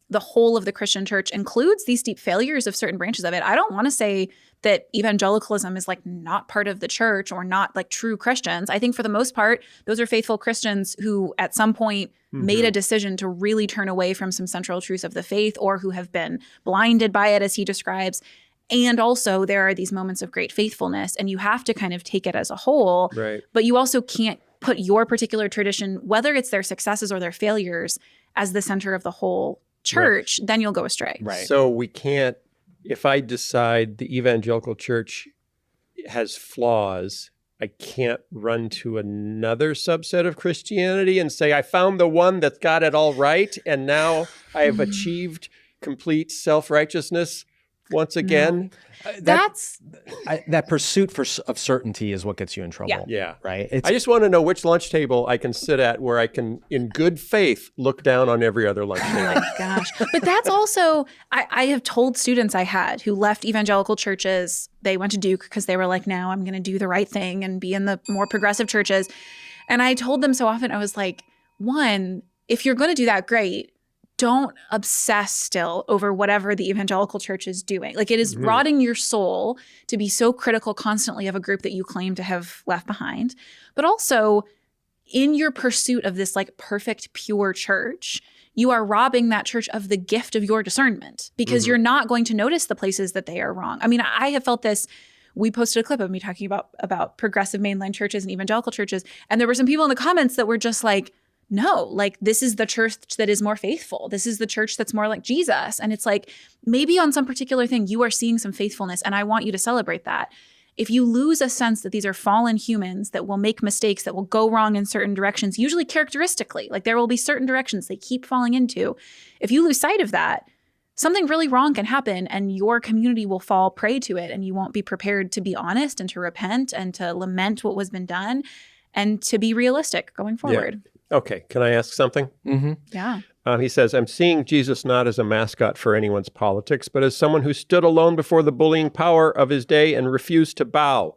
the whole of the Christian church includes these deep failures of certain branches of it. I don't want to say that evangelicalism is like not part of the church or not like true Christians. I think for the most part, those are faithful Christians who at some point made a decision to really turn away from some central truths of the faith, or who have been blinded by it, as he describes. And also there are these moments of great faithfulness, and you have to kind of take it as a whole. Right. But you also can't put your particular tradition, whether it's their successes or their failures, as the center of the whole church. Then you'll go astray. Right. So we can't, if I decide the evangelical church has flaws, I can't run to another subset of Christianity and say, I found the one that's got it all right, and now I have achieved complete self-righteousness once again. That pursuit of certainty is what gets you in trouble. Yeah. Right. I just want to know which lunch table I can sit at where I can, in good faith, look down on every other lunch table. Oh my gosh. But that's also, I have told students I had who left evangelical churches, they went to Duke because they were like, now I'm going to do the right thing and be in the more progressive churches. And I told them so often, I was like, one, if you're going to do that, great. Don't obsess still over whatever the evangelical church is doing. Like, it is rotting your soul to be so critical constantly of a group that you claim to have left behind. But also, in your pursuit of this like perfect, pure church, you are robbing that church of the gift of your discernment, because you're not going to notice the places that they are wrong. I mean, I have felt this. We posted a clip of me talking about progressive mainline churches and evangelical churches. And there were some people in the comments that were just like, no, like, this is the church that is more faithful. This is the church that's more like Jesus. And it's like, maybe on some particular thing, you are seeing some faithfulness, and I want you to celebrate that. If you lose a sense that these are fallen humans that will make mistakes, that will go wrong in certain directions, usually characteristically, like there will be certain directions they keep falling into. If you lose sight of that, something really wrong can happen, and your community will fall prey to it, and you won't be prepared to be honest and to repent and to lament what was been done and to be realistic going forward. Yeah. Okay, can I ask something? Yeah. He says, I'm seeing Jesus not as a mascot for anyone's politics, but as someone who stood alone before the bullying power of his day and refused to bow.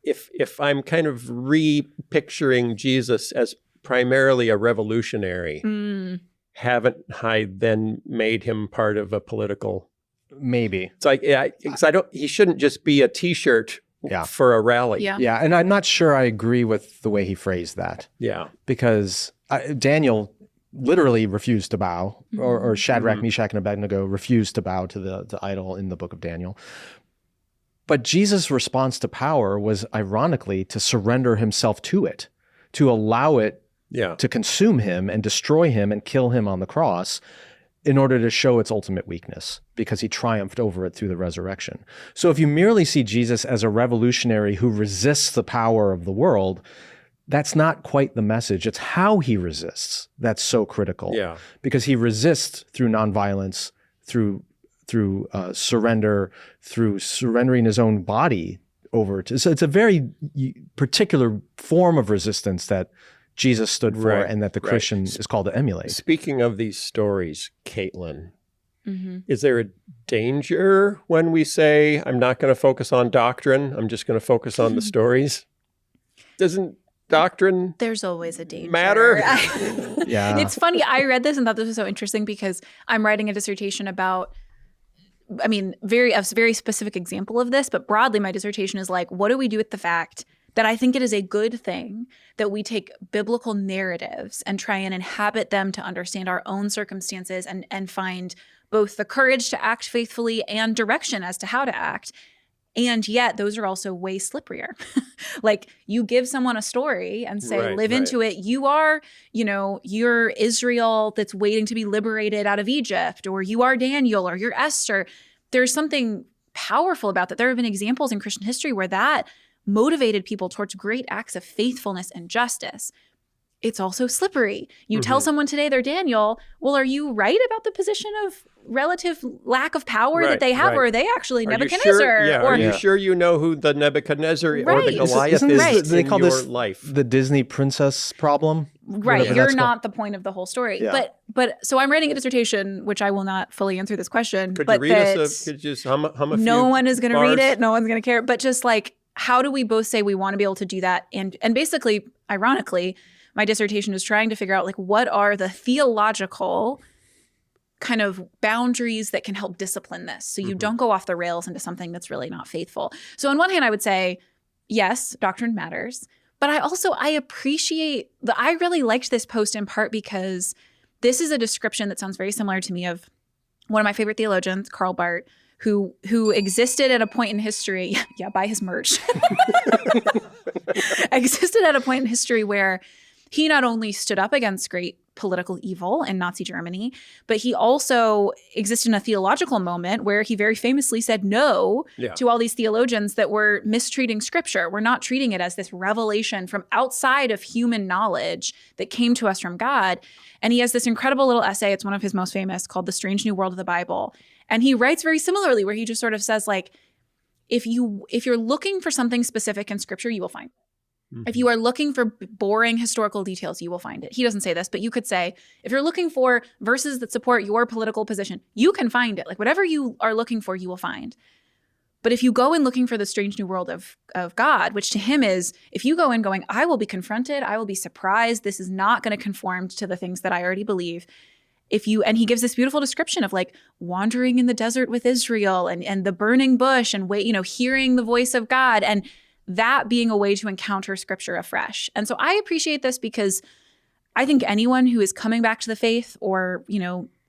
If I'm kind of repicturing Jesus as primarily a revolutionary, haven't I then made him part of a political? Maybe. It's like, he shouldn't just be a T-shirt for a rally. Yeah. And I'm not sure I agree with the way he phrased that. Yeah. Because Daniel literally refused to bow, or Shadrach, Meshach, and Abednego refused to bow to the idol in the book of Daniel. But Jesus' response to power was, ironically, to surrender himself to it, to allow it to consume him and destroy him and kill him on the cross, in order to show its ultimate weakness, because he triumphed over it through the resurrection. So if you merely see Jesus as a revolutionary who resists the power of the world, that's not quite the message. It's how he resists that's so critical. Yeah. Because he resists through nonviolence, through surrender, through surrendering his own body over to. So it's a very particular form of resistance that Jesus stood for, and that the Christian is called to emulate. Speaking of these stories, Katilyn, is there a danger when we say, I'm not going to focus on doctrine, I'm just going to focus on the stories? Doesn't doctrine There's always a danger. matter? Yeah. It's funny. I read this and thought this was so interesting because I'm writing a dissertation about, a very specific example of this, but broadly my dissertation is like, what do we do with the fact that I think it is a good thing that we take biblical narratives and try and inhabit them to understand our own circumstances and find both the courage to act faithfully and direction as to how to act. And yet those are also way slipperier. Like you give someone a story and say, live into it. You are, you're Israel that's waiting to be liberated out of Egypt, or you are Daniel, or you're Esther. There's something powerful about that. There have been examples in Christian history where that motivated people towards great acts of faithfulness and justice. It's also slippery. You tell someone today they're Daniel. Well, are you right about the position of relative lack of power that they have, or are they actually Nebuchadnezzar? Are you sure you know who the Nebuchadnezzar or the Goliath is they call in your this life? The Disney princess problem? Right. You're not the point of the whole story. Yeah. But so I'm writing a dissertation, which I will not fully answer this question. Could you read us could you just hum a few No one is going to read it. No one's going to care. But just like, how do we both say we want to be able to do that? And basically, ironically, my dissertation is trying to figure out like what are the theological kind of boundaries that can help discipline this so you don't go off the rails into something that's really not faithful. So on one hand, I would say, yes, doctrine matters. But I appreciate I really liked this post in part because this is a description that sounds very similar to me of one of my favorite theologians, Karl Barth, who existed at a point in history, buy his merch, existed at a point in history where he not only stood up against great political evil in Nazi Germany, but he also existed in a theological moment where he very famously said no to all these theologians that were mistreating scripture. We're not treating it as this revelation from outside of human knowledge that came to us from God. And he has this incredible little essay, it's one of his most famous, called The Strange New World of the Bible. And he writes very similarly where he just sort of says like, if you're looking for something specific in scripture, you will find it. If you are looking for boring historical details, you will find it. He doesn't say this, but you could say, if you're looking for verses that support your political position, you can find it. Like whatever you are looking for, you will find. But if you go in looking for the strange new world of God, which to him is, if you go in going, I will be confronted, I will be surprised, this is not going to conform to the things that I already believe. And he gives this beautiful description of like wandering in the desert with Israel and the burning bush and hearing the voice of God and that being a way to encounter scripture afresh. And so I appreciate this because I think anyone who is coming back to the faith or,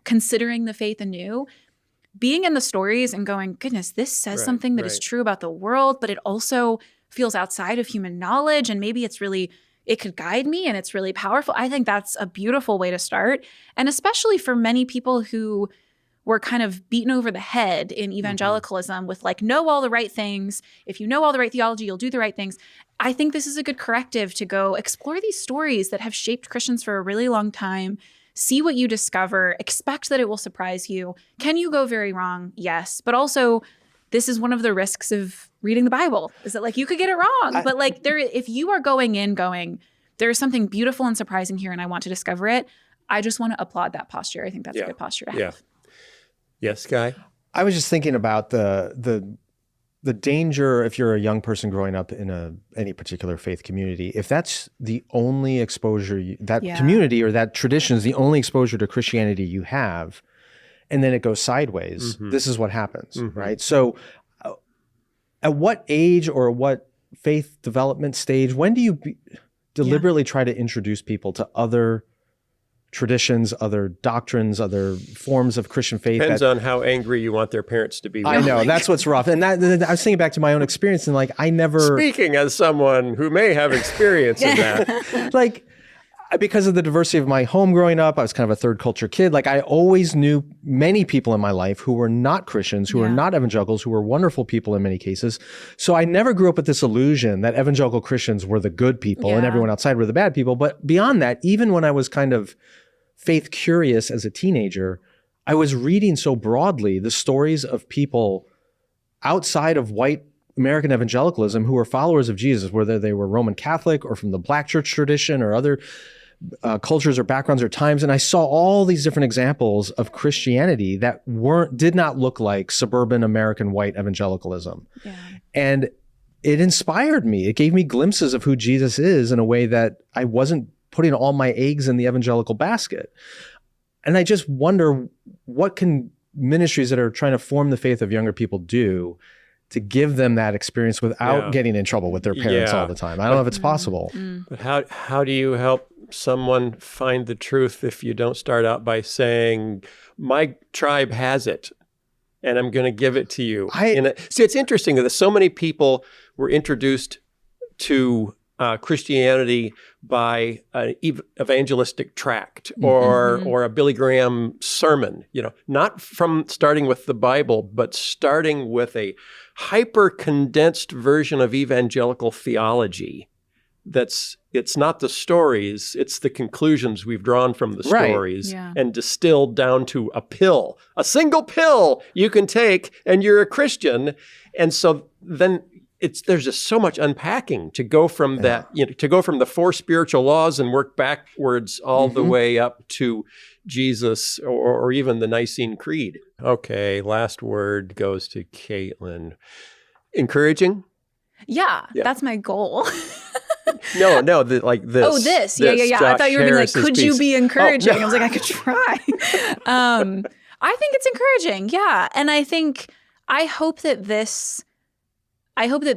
considering the faith anew, being in the stories and going, goodness, this says something that is true about the world, but it also feels outside of human knowledge. And maybe it could guide me and it's really powerful. I think that's a beautiful way to start. And especially for many people who were kind of beaten over the head in evangelicalism with like, know all the right things. If you know all the right theology, you'll do the right things. I think this is a good corrective to go explore these stories that have shaped Christians for a really long time. See what you discover. Expect that it will surprise you. Can you go very wrong? Yes. But also, this is one of the risks of reading the Bible, is that like you could get it wrong. But like if you are going, there is something beautiful and surprising here and I want to discover it, I just want to applaud that posture. I think that's a good posture to have. Yeah. Yes, Guy? I was just thinking about the danger if you're a young person growing up in any particular faith community, if that's the only exposure, community or that tradition is the only exposure to Christianity you have, and then it goes sideways, this is what happens, right? So at what age or what faith development stage, when do you deliberately try to introduce people to other traditions, other doctrines, other forms of Christian faith? Depends on how angry you want their parents to be. I know, that's what's rough. And I was thinking back to my own experience and like, I never... Speaking as someone who may have experience in that. Like, because of the diversity of my home growing up, I was kind of a third culture kid. Like I always knew many people in my life who were not Christians, who were not evangelicals, who were wonderful people in many cases. So I never grew up with this illusion that evangelical Christians were the good people and everyone outside were the bad people. But beyond that, even when I was kind of faith curious as a teenager, I was reading so broadly the stories of people outside of white American evangelicalism who were followers of Jesus, whether they were Roman Catholic or from the Black church tradition or other cultures or backgrounds or times. And I saw all these different examples of Christianity that did not look like suburban American white evangelicalism. Yeah. And it inspired me. It gave me glimpses of who Jesus is in a way that I wasn't putting all my eggs in the evangelical basket. And I just wonder, what can ministries that are trying to form the faith of younger people do to give them that experience without getting in trouble with their parents all the time. I don't know if it's possible. But how do you help someone find the truth if you don't start out by saying, my tribe has it, and I'm going to give it to you? See, it's interesting that so many people were introduced to Christianity by an evangelistic tract or a Billy Graham sermon, not from starting with the Bible, but starting with a hyper-condensed version of evangelical theology. It's not the stories, it's the conclusions we've drawn from the stories and distilled down to a single pill you can take and you're a Christian. And so then there's just so much unpacking to go from that, to go from the 4 spiritual laws and work backwards all the way up to Jesus or even the Nicene Creed. Okay, last word goes to Katilyn. Encouraging? Yeah, that's my goal. No, like this. Oh, this. Yeah. I thought you were being like, could you be encouraging? I was like, I could try. I think it's encouraging. Yeah. And I hope that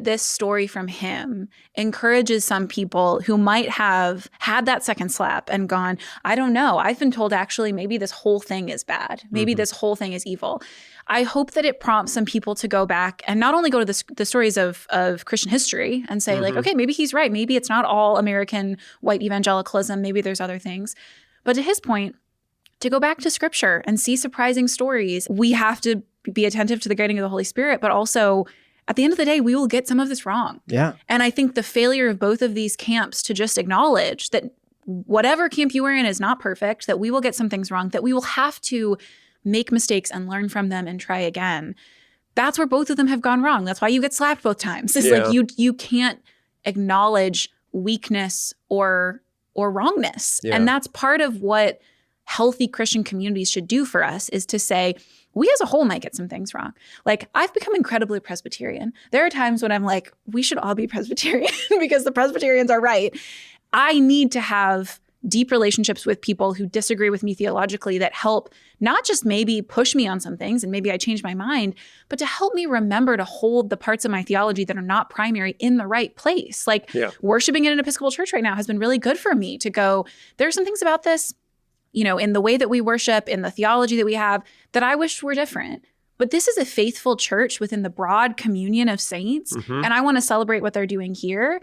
this story from him encourages some people who might have had that second slap and gone, I don't know. I've been told actually maybe this whole thing is bad. Maybe this whole thing is evil. I hope that it prompts some people to go back and not only go to the stories of Christian history and say like, okay, maybe he's right. Maybe it's not all American white evangelicalism. Maybe there's other things. But to his point, to go back to scripture and see surprising stories, we have to be attentive to the guiding of the Holy Spirit, but also at the end of the day, we will get some of this wrong. Yeah. And I think the failure of both of these camps to just acknowledge that whatever camp you are in is not perfect, that we will get some things wrong, that we will have to make mistakes and learn from them and try again. That's where both of them have gone wrong. That's why you get slapped both times. It's like you can't acknowledge weakness or wrongness. Yeah. And that's part of what healthy Christian communities should do for us, is to say, we as a whole might get some things wrong. Like, I've become incredibly Presbyterian. There are times when I'm like, we should all be Presbyterian because the Presbyterians are right. I need to have deep relationships with people who disagree with me theologically that help not just maybe push me on some things and maybe I change my mind, but to help me remember to hold the parts of my theology that are not primary in the right place. Like worshiping in an Episcopal church right now has been really good for me to go, there are some things about this, in the way that we worship, in the theology that we have, that I wish were different. But this is a faithful church within the broad communion of saints, and I want to celebrate what they're doing here.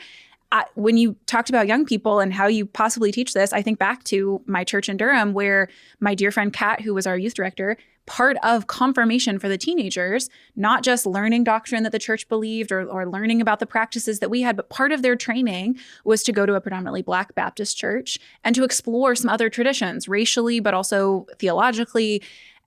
When you talked about young people and how you possibly teach this, I think back to my church in Durham, where my dear friend Kat, who was our youth director, part of confirmation for the teenagers, not just learning doctrine that the church believed or learning about the practices that we had, but part of their training was to go to a predominantly Black Baptist church and to explore some other traditions, racially, but also theologically.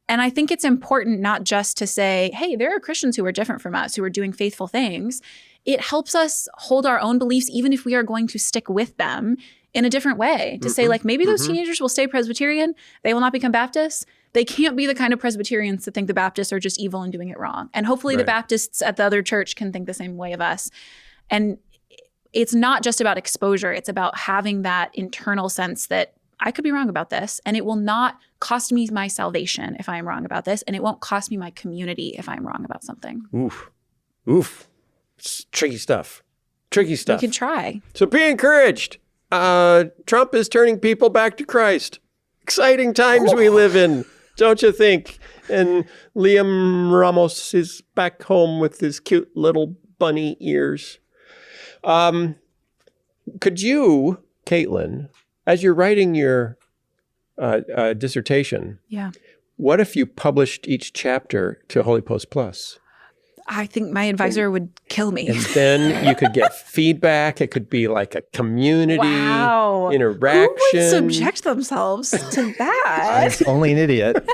And I think it's important not just to say, hey, there are Christians who are different from us, who are doing faithful things. It helps us hold our own beliefs, even if we are going to stick with them in a different way, to say, like, maybe those teenagers will stay Presbyterian. They will not become Baptists. They can't be the kind of Presbyterians that think the Baptists are just evil and doing it wrong. And hopefully the Baptists at the other church can think the same way of us. And it's not just about exposure. It's about having that internal sense that I could be wrong about this, and it will not cost me my salvation if I am wrong about this, and it won't cost me my community if I'm wrong about something. Oof. It's tricky stuff. We can try. So be encouraged. Trump is turning people back to Christ. Exciting times we live in, don't you think? And Liam Ramos is back home with his cute little bunny ears. Could you, Katilyn, as you're writing your dissertation, what if you published each chapter to HOLYPOST Plus? I think my advisor would kill me. And then you could get feedback. It could be like a community interaction. Who would subject themselves to that? It's only an idiot.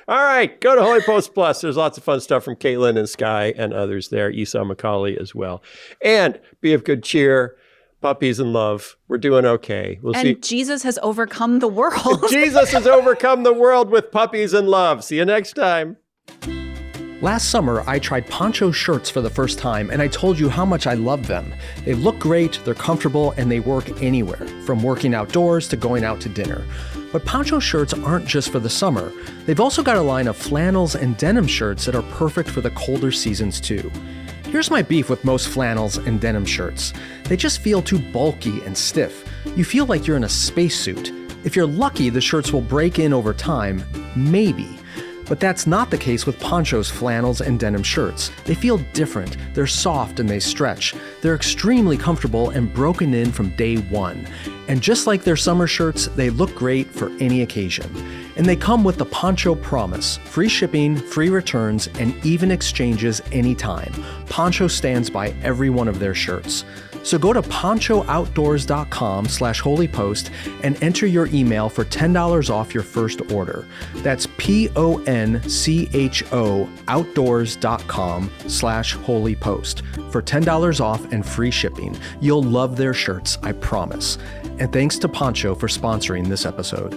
All right, go to HOLYPOST Plus. There's lots of fun stuff from Katilyn and Skye and others there, Esau McCauley as well. And be of good cheer. Puppies in love. We're doing okay. We'll see. Jesus has overcome the world. Jesus has overcome the world with puppies in love. See you next time. Last summer, I tried Poncho shirts for the first time, and I told you how much I love them. They look great, they're comfortable, and they work anywhere, from working outdoors to going out to dinner. But Poncho shirts aren't just for the summer. They've also got a line of flannels and denim shirts that are perfect for the colder seasons too. Here's my beef with most flannels and denim shirts. They just feel too bulky and stiff. You feel like you're in a spacesuit. If you're lucky, the shirts will break in over time, maybe. But that's not the case with Poncho's flannels and denim shirts. They feel different, they're soft and they stretch. They're extremely comfortable and broken in from day one. And just like their summer shirts, they look great for any occasion. And they come with the Poncho promise: free shipping, free returns, and even exchanges anytime. Poncho stands by every one of their shirts. So go to ponchooutdoors.com/holypost and enter your email for $10 off your first order. That's PONCHO outdoors.com/holypost for $10 off and free shipping. You'll love their shirts, I promise. And thanks to Poncho for sponsoring this episode.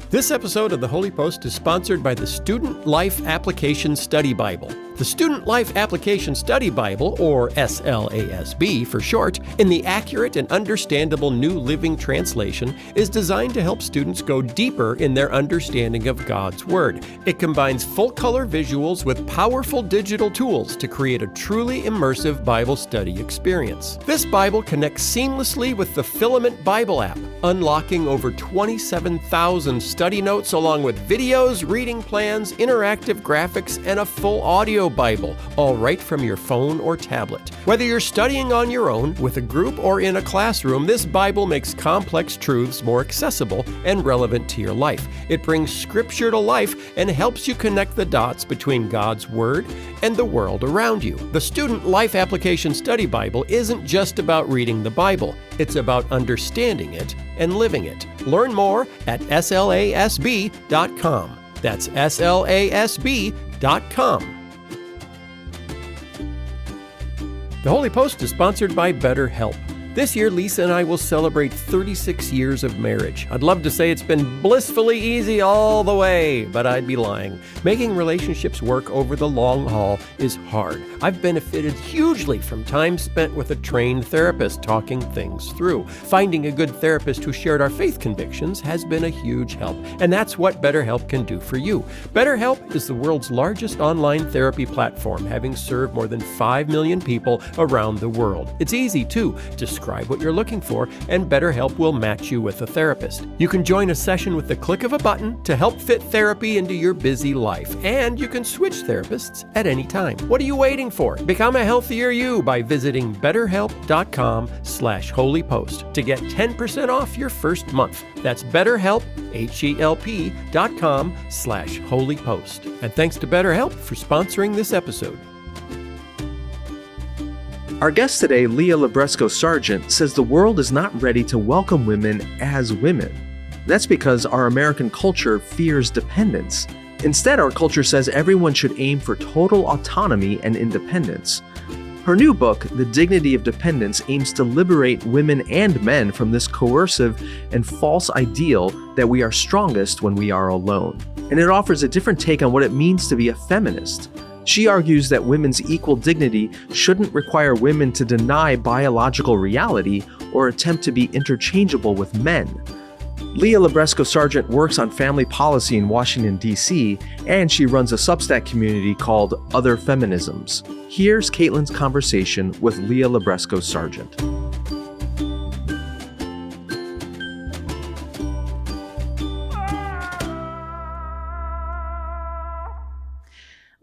This episode of The Holy Post is sponsored by the Student Life Application Study Bible. The Student Life Application Study Bible, or SLASB for short, in the accurate and understandable New Living Translation, is designed to help students go deeper in their understanding of God's Word. It combines full-color visuals with powerful digital tools to create a truly immersive Bible study experience. This Bible connects seamlessly with the Filament Bible app, unlocking over 27,000 study notes along with videos, reading plans, interactive graphics, and a full audio Bible, all right from your phone or tablet. Whether you're studying on your own, with a group, or in a classroom, this Bible makes complex truths more accessible and relevant to your life. It brings Scripture to life and helps you connect the dots between God's Word and the world around you. The Student Life Application Study Bible isn't just about reading the Bible. It's about understanding it and living it. Learn more at slasb.com. That's slasb.com. The Holy Post is sponsored by BetterHelp. This year, Lisa and I will celebrate 36 years of marriage. I'd love to say it's been blissfully easy all the way, but I'd be lying. Making relationships work over the long haul is hard. I've benefited hugely from time spent with a trained therapist talking things through. Finding a good therapist who shared our faith convictions has been a huge help, and that's what BetterHelp can do for you. BetterHelp is the world's largest online therapy platform, having served more than 5 million people around the world. It's easy, too. Describe what you're looking for, and BetterHelp will match you with a therapist. You can join a session with the click of a button to help fit therapy into your busy life, and you can switch therapists at any time. What are you waiting for? Become a healthier you by visiting betterhelp.com/holypost to get 10% off your first month. That's BetterHelp, HELP.com/holypost. And thanks to BetterHelp for sponsoring this episode. Our guest today, Leah Libresco Sargeant, says the world is not ready to welcome women as women. That's because our American culture fears dependence. Instead, our culture says everyone should aim for total autonomy and independence. Her new book, The Dignity of Dependence, aims to liberate women and men from this coercive and false ideal that we are strongest when we are alone. And it offers a different take on what it means to be a feminist. She argues that women's equal dignity shouldn't require women to deny biological reality or attempt to be interchangeable with men. Leah Libresco Sargeant works on family policy in Washington, D.C., and she runs a Substack community called Other Feminisms. Here's Katilyn's conversation with Leah Libresco Sargeant.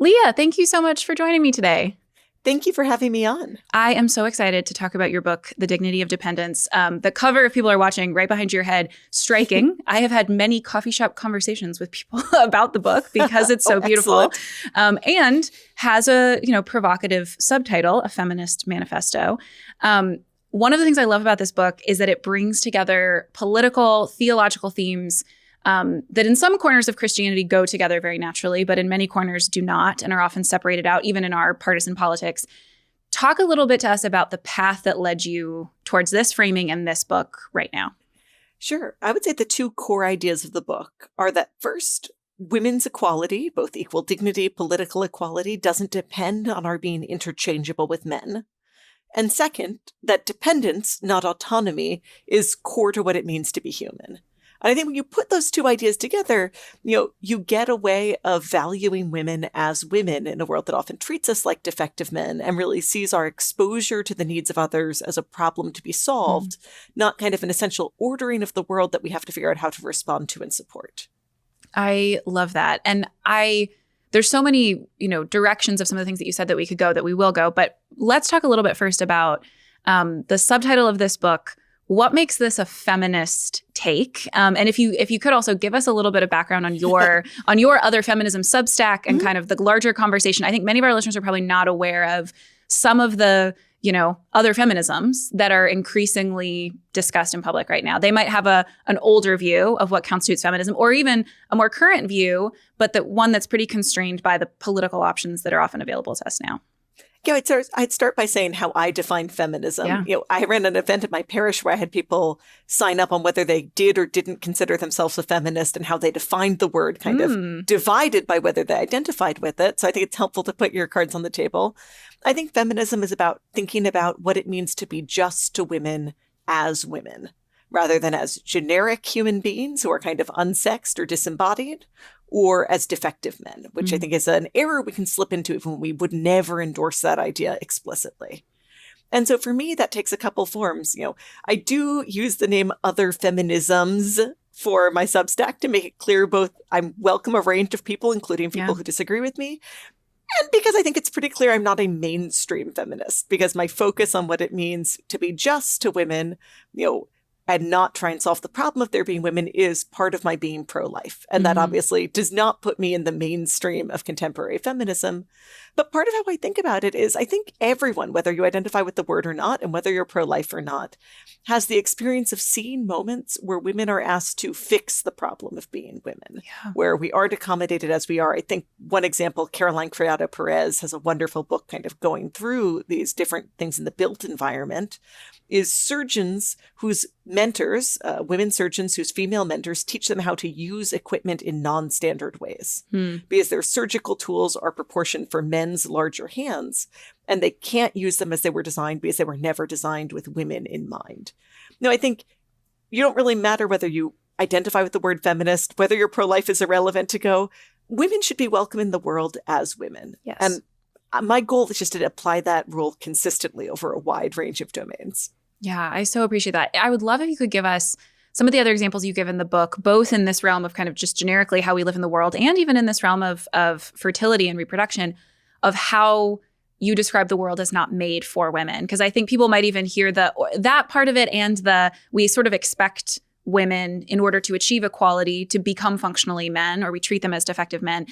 Leah, thank you so much for joining me today. Thank you for having me on. I am so excited to talk about your book, The Dignity of Dependence. The cover, if people are watching, right behind your head, striking. I have had many coffee shop conversations with people about the book because it's so beautiful, and has a provocative subtitle, A Feminist Manifesto. One of the things I love about this book is that it brings together political, theological themes that in some corners of Christianity go together very naturally, but in many corners do not and are often separated out, even in our partisan politics. Talk a little bit to us about the path that led you towards this framing and this book right now. Sure. I would say the two core ideas of the book are that first, women's equality, both equal dignity, political equality, doesn't depend on our being interchangeable with men. And second, that dependence, not autonomy, is core to what it means to be human. And I think when you put those two ideas together, you get a way of valuing women as women in a world that often treats us like defective men and really sees our exposure to the needs of others as a problem to be solved, not kind of an essential ordering of the world that we have to figure out how to respond to and support. I love that. And there's so many, directions of some of the things that you said that we could go, that we will go. But let's talk a little bit first about the subtitle of this book. What makes this a feminist take? And if you could also give us a little bit of background on your other feminism Substack and kind of the larger conversation. I think many of our listeners are probably not aware of some of the other feminisms that are increasingly discussed in public right now. They might have an older view of what constitutes feminism, or even a more current view, but one that's pretty constrained by the political options that are often available to us now. Yeah, I'd start by saying how I define feminism. Yeah. I ran an event at my parish where I had people sign up on whether they did or didn't consider themselves a feminist and how they defined the word, kind of divided by whether they identified with it. So I think it's helpful to put your cards on the table. I think feminism is about thinking about what it means to be just to women as women, rather than as generic human beings who are kind of unsexed or disembodied, or as defective men, which I think is an error we can slip into even when we would never endorse that idea explicitly. And so for me, that takes a couple forms. I do use the name other feminisms for my Substack to make it clear both I welcome a range of people, including people who disagree with me, and because I think it's pretty clear I'm not a mainstream feminist, because my focus on what it means to be just to women, and not try and solve the problem of there being women is part of my being pro-life. And that obviously does not put me in the mainstream of contemporary feminism. But part of how I think about it is I think everyone, whether you identify with the word or not, and whether you're pro-life or not, has the experience of seeing moments where women are asked to fix the problem of being women, where we aren't accommodated as we are. I think one example, Caroline Criado Perez has a wonderful book kind of going through these different things in the built environment, is surgeons whose mentors, women surgeons whose female mentors teach them how to use equipment in non-standard ways because their surgical tools are proportioned for men's larger hands, and they can't use them as they were designed because they were never designed with women in mind. I think you don't really matter whether you identify with the word feminist, whether you're pro-life is irrelevant to go. Women should be welcome in the world as women. Yes. And my goal is just to apply that rule consistently over a wide range of domains. Yeah, I so appreciate that. I would love if you could give us some of the other examples you give in the book, both in this realm of kind of just generically how we live in the world, and even in this realm of fertility and reproduction, of how you describe the world as not made for women. Because I think people might even hear that part of it, and we sort of expect women, in order to achieve equality, to become functionally men, or we treat them as defective men.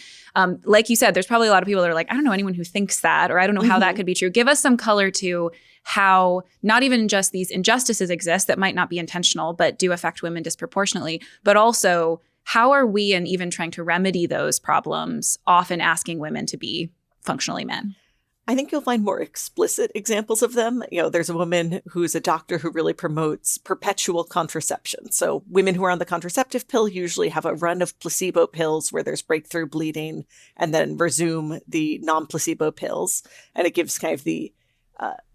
Like you said, there's probably a lot of people that are like, I don't know anyone who thinks that, or I don't know how that could be true. Give us some color to how not even just these injustices exist that might not be intentional, but do affect women disproportionately, but also how are we, and even trying to remedy those problems, often asking women to be functionally men? I think you'll find more explicit examples of them. There's a woman who's a doctor who really promotes perpetual contraception. So women who are on the contraceptive pill usually have a run of placebo pills where there's breakthrough bleeding, and then resume the non-placebo pills. And it gives kind of the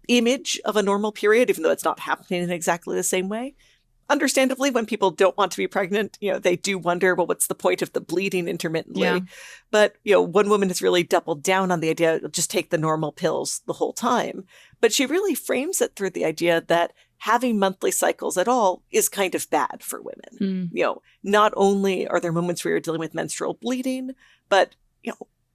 image of a normal period, even though it's not happening in exactly the same way. Understandably, when people don't want to be pregnant, they do wonder, well, what's the point of the bleeding intermittently? Yeah. But, one woman has really doubled down on the idea of just take the normal pills the whole time. But she really frames it through the idea that having monthly cycles at all is kind of bad for women. Not only are there moments where you're dealing with menstrual bleeding, but,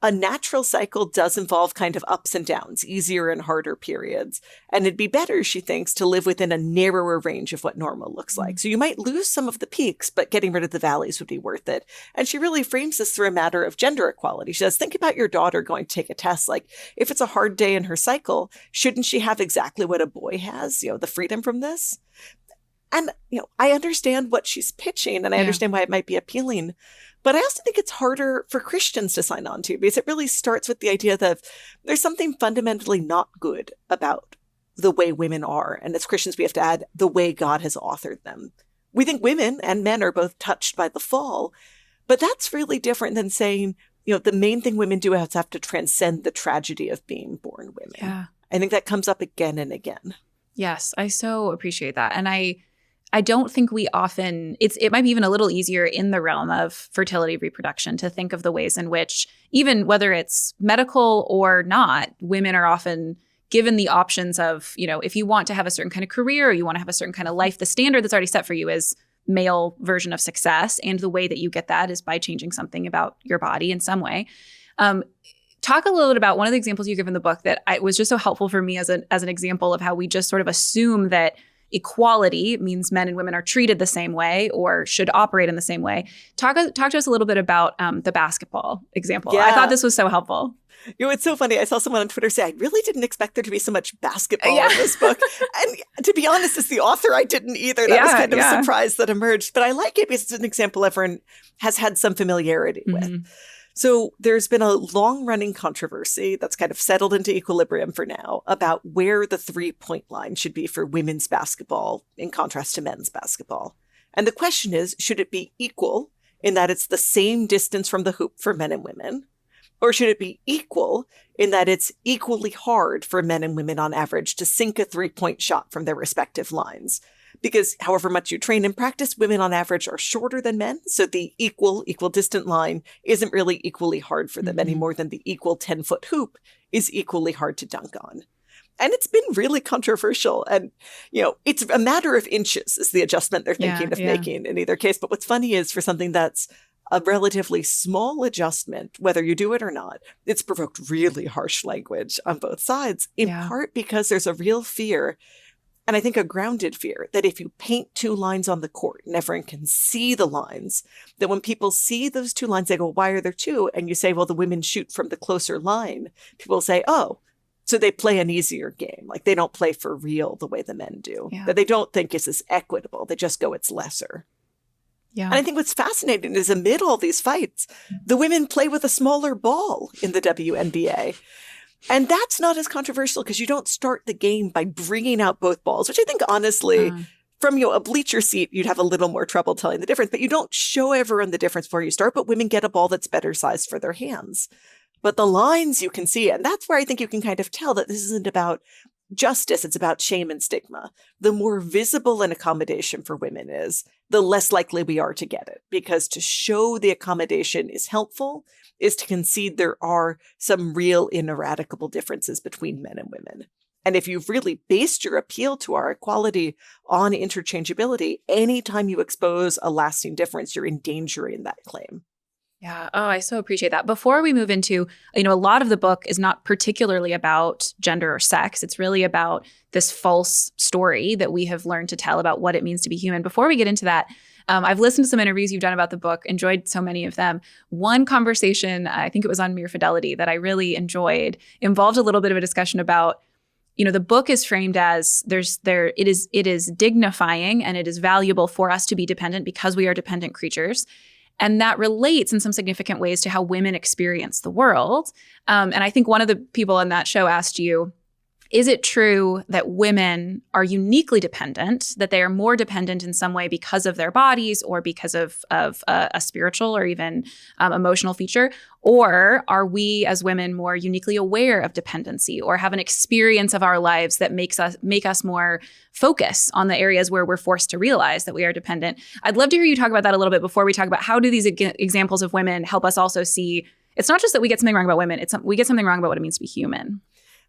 a natural cycle does involve kind of ups and downs, easier and harder periods. And it'd be better, she thinks, to live within a narrower range of what normal looks like. So you might lose some of the peaks, but getting rid of the valleys would be worth it. And she really frames this through a matter of gender equality. She says, think about your daughter going to take a test. Like, if it's a hard day in her cycle, shouldn't she have exactly what a boy has, the freedom from this? And, I understand what she's pitching, and I understand why it might be appealing. But I also think it's harder for Christians to sign on to, because it really starts with the idea that there's something fundamentally not good about the way women are. And as Christians, we have to add the way God has authored them. We think women and men are both touched by the fall, But that's really different than saying, the main thing women do is have to transcend the tragedy of being born women. Yeah. I think that comes up again and again. Yes, I so appreciate that. And I don't think we often, it might be even a little easier in the realm of fertility reproduction to think of the ways in which, even whether it's medical or not, women are often given the options of, if you want to have a certain kind of career or you want to have a certain kind of life, the standard that's already set for you is male version of success. And the way that you get that is by changing something about your body in some way. Talk a little bit about one of the examples you give in the book that was just so helpful for me as an example of how we just sort of assume that equality means men and women are treated the same way or should operate in the same way. Talk to us a little bit about the basketball example. Yeah. I thought this was so helpful. It's so funny. I saw someone on Twitter say, I really didn't expect there to be so much basketball in this book. And to be honest, as the author, I didn't either. That was kind of a surprise that emerged. But I like it because it's an example everyone has had some familiarity with. So there's been a long-running controversy that's kind of settled into equilibrium for now about where the three-point line should be for women's basketball in contrast to men's basketball. And the question is, should it be equal in that it's the same distance from the hoop for men and women? Or should it be equal in that it's equally hard for men and women on average to sink a three-point shot from their respective lines? Because however much you train and practice, women on average are shorter than men. So the equidistant line isn't really equally hard for them any more than the equal 10-foot hoop is equally hard to dunk on. And it's been really controversial. And, it's a matter of inches is the adjustment they're thinking of making in either case. But what's funny is for something that's a relatively small adjustment, whether you do it or not, it's provoked really harsh language on both sides, in part because there's a real fear, and I think a grounded fear, that if you paint two lines on the court and everyone can see the lines, that when people see those two lines, they go, why are there two? And you say, well, the women shoot from the closer line. People say, oh, so they play an easier game. Like they don't play for real the way the men do. That they don't think is as equitable. They just go, it's lesser. Yeah. And I think what's fascinating is amid all these fights, the women play with a smaller ball in the WNBA. And that's not as controversial because you don't start the game by bringing out both balls, which I think, honestly, from a bleacher seat, you'd have a little more trouble telling the difference. But you don't show everyone the difference before you start. But women get a ball that's better sized for their hands. But the lines you can see, and that's where I think you can kind of tell that this isn't about justice, it's about shame and stigma. The more visible an accommodation for women is, the less likely we are to get it. Because to show the accommodation is helpful is to concede there are some real ineradicable differences between men and women. And if you've really based your appeal to our equality on interchangeability, anytime you expose a lasting difference, you're endangering that claim. Yeah. Oh, I so appreciate that. Before we move into, a lot of the book is not particularly about gender or sex. It's really about this false story that we have learned to tell about what it means to be human. Before we get into that, I've listened to some interviews you've done about the book, enjoyed so many of them. One conversation, I think it was on Mere Fidelity, that I really enjoyed, involved a little bit of a discussion about, the book is framed as it is dignifying and it is valuable for us to be dependent because we are dependent creatures. And that relates in some significant ways to how women experience the world. And I think one of the people on that show asked you, is it true that women are uniquely dependent, that they are more dependent in some way because of their bodies or because of a spiritual or even emotional feature? Or are we as women more uniquely aware of dependency or have an experience of our lives that make us more focus on the areas where we're forced to realize that we are dependent? I'd love to hear you talk about that a little bit before we talk about how do these examples of women help us also see it's not just that we get something wrong about women, we get something wrong about what it means to be human.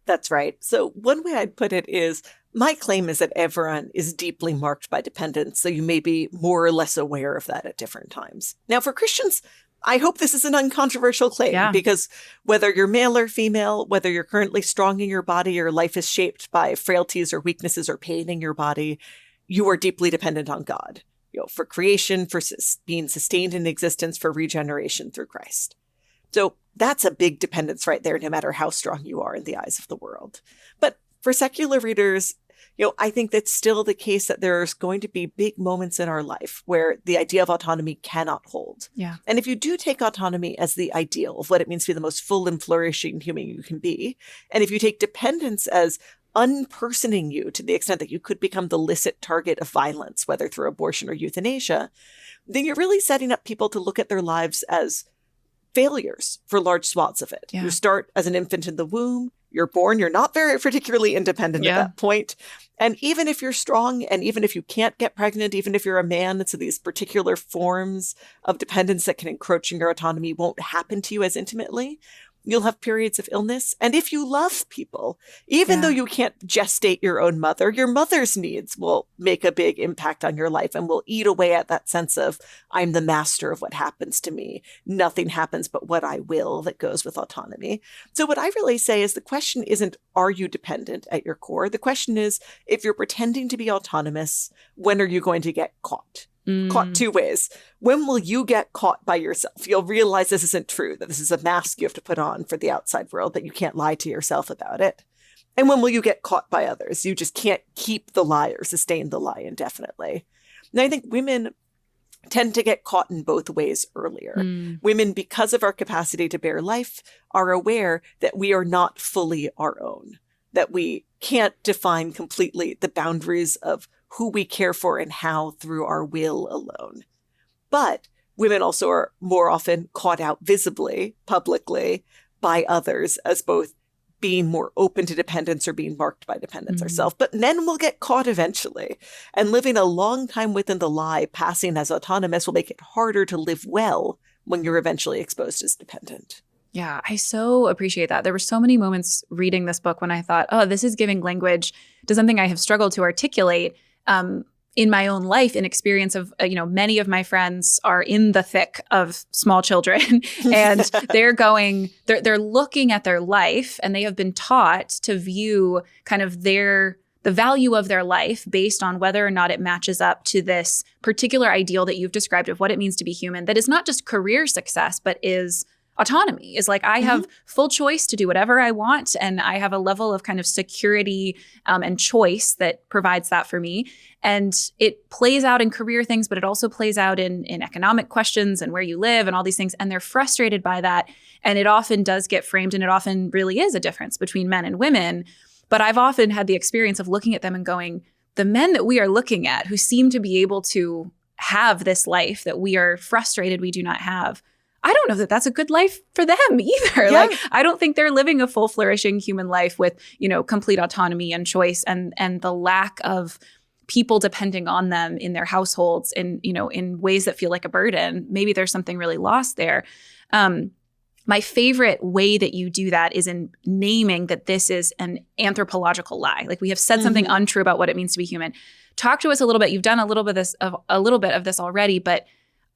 That's right. So one way I'd put it is my claim is that everyone is deeply marked by dependence, so you may be more or less aware of that at different times. Now, for Christians, I hope this is an uncontroversial claim because whether you're male or female, whether you're currently strong in your body or life is shaped by frailties or weaknesses or pain in your body, you are deeply dependent on God, for creation, for being sustained in existence, for regeneration through Christ. So that's a big dependence right there, no matter how strong you are in the eyes of the world. But for secular readers, I think that's still the case that there's going to be big moments in our life where the idea of autonomy cannot hold. Yeah. And if you do take autonomy as the ideal of what it means to be the most full and flourishing human you can be, and if you take dependence as unpersoning you to the extent that you could become the licit target of violence, whether through abortion or euthanasia, then you're really setting up people to look at their lives as failures for large swaths of it. Yeah. You start as an infant in the womb, you're born, you're not very particularly independent at that point. And even if you're strong, and even if you can't get pregnant, even if you're a man, so these particular forms of dependence that can encroach on your autonomy won't happen to you as intimately. You'll have periods of illness. And if you love people, even though you can't gestate your own mother, your mother's needs will make a big impact on your life and will eat away at that sense of, I'm the master of what happens to me. Nothing happens but what I will, that goes with autonomy. So what I really say is the question isn't, are you dependent at your core? The question is, if you're pretending to be autonomous, when are you going to get caught? Caught two ways. When will you get caught by yourself? You'll realize this isn't true, that this is a mask you have to put on for the outside world, that you can't lie to yourself about it. And when will you get caught by others? You just can't keep the lie or sustain the lie indefinitely. And I think women tend to get caught in both ways earlier. Women, because of our capacity to bear life, are aware that we are not fully our own, that we can't define completely the boundaries of who we care for and how through our will alone. But women also are more often caught out visibly, publicly, by others as both being more open to dependence or being marked by dependence ourselves. But men will get caught eventually. And living a long time within the lie, passing as autonomous, will make it harder to live well when you're eventually exposed as dependent. Yeah, I so appreciate that. There were so many moments reading this book when I thought, oh, this is giving language to something I have struggled to articulate in my own life, in experience of, many of my friends are in the thick of small children and they're looking at their life, and they have been taught to view kind of the value of their life based on whether or not it matches up to this particular ideal that you've described of what it means to be human, that is not just career success, but is autonomy, is like, I have full choice to do whatever I want. And I have a level of kind of security and choice that provides that for me. And it plays out in career things, but it also plays out in economic questions and where you live and all these things. And they're frustrated by that. And it often does get framed, and it often really is a difference between men and women. But I've often had the experience of looking at them and going, the men that we are looking at who seem to be able to have this life that we are frustrated we do not have, I don't know that that's a good life for them either. Yeah. Like, I don't think they're living a full, flourishing human life with, complete autonomy and choice, and the lack of people depending on them in their households in ways that feel like a burden. Maybe there's something really lost there. My favorite way that you do that is in naming that this is an anthropological lie. Like, we have said something untrue about what it means to be human. Talk to us a little bit. You've done a little bit of this already, but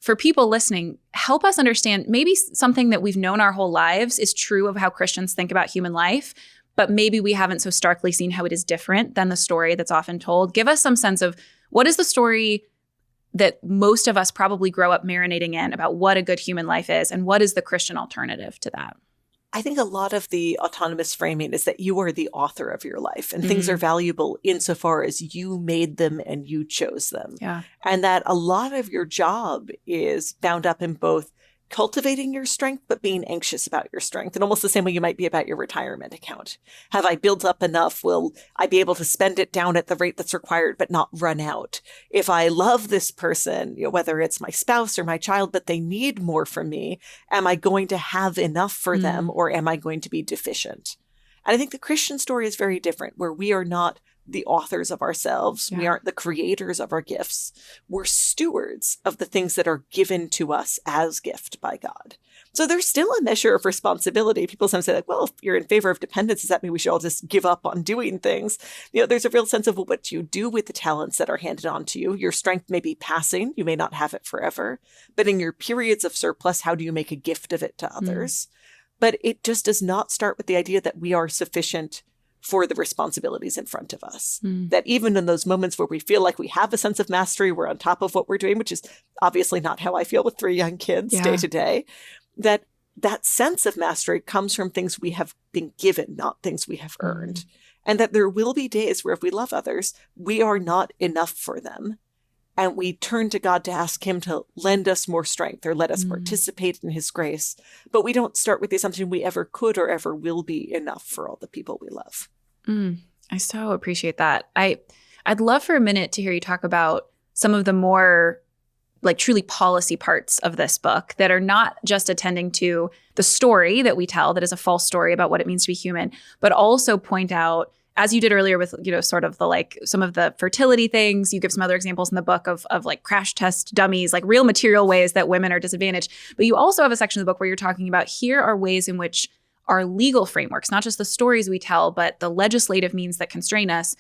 for people listening, help us understand maybe something that we've known our whole lives is true of how Christians think about human life, but maybe we haven't so starkly seen how it is different than the story that's often told. Give us some sense of, what is the story that most of us probably grow up marinating in about what a good human life is, and what is the Christian alternative to that? I think a lot of the autonomous framing is that you are the author of your life, and things are valuable insofar as you made them and you chose them. Yeah. And that a lot of your job is bound up in both cultivating your strength, but being anxious about your strength, and almost the same way you might be about your retirement account. Have I built up enough? Will I be able to spend it down at the rate that's required, but not run out? If I love this person, whether it's my spouse or my child, but they need more from me, am I going to have enough for them, or am I going to be deficient? And I think the Christian story is very different, where we are not the authors of ourselves. Yeah. We aren't the creators of our gifts. We're stewards of the things that are given to us as gift by God. So there's still a measure of responsibility. People sometimes say, like, well, if you're in favor of dependence, does that mean we should all just give up on doing things? There's a real sense of what you do with the talents that are handed on to you. Your strength may be passing. You may not have it forever. But in your periods of surplus, how do you make a gift of it to others? But it just does not start with the idea that we are sufficient for the responsibilities in front of us. That even in those moments where we feel like we have a sense of mastery, we're on top of what we're doing, which is obviously not how I feel with 3 young kids day to day, that sense of mastery comes from things we have been given, not things we have earned. And that there will be days where if we love others, we are not enough for them. And we turn to God to ask him to lend us more strength or let us participate in his grace. But we don't start with the assumption we ever could or ever will be enough for all the people we love. I so appreciate that. I'd love for a minute to hear you talk about some of the more like truly policy parts of this book that are not just attending to the story that we tell that is a false story about what it means to be human, but also point out, as you did earlier with, sort of the like some of the fertility things. You give some other examples in the book of like crash test dummies, like real material ways that women are disadvantaged. But you also have a section of the book where you're talking about here are ways in which our legal frameworks, not just the stories we tell, but the legislative means that constrain us,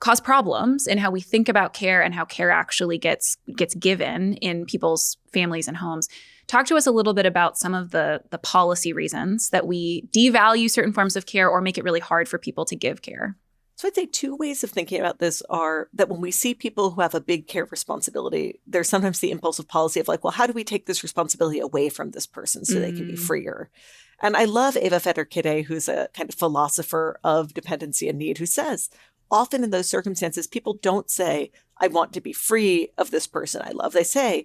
cause problems in how we think about care and how care actually gets given in people's families and homes. Talk to us a little bit about some of the policy reasons that we devalue certain forms of care or make it really hard for people to give care. So I'd say two ways of thinking about this are that when we see people who have a big care responsibility, there's sometimes the impulse of policy of like, well, how do we take this responsibility away from this person so they can be freer? And I love Eva Feder-Kidde, who's a kind of philosopher of dependency and need, who says, often in those circumstances, people don't say, I want to be free of this person I love. They say,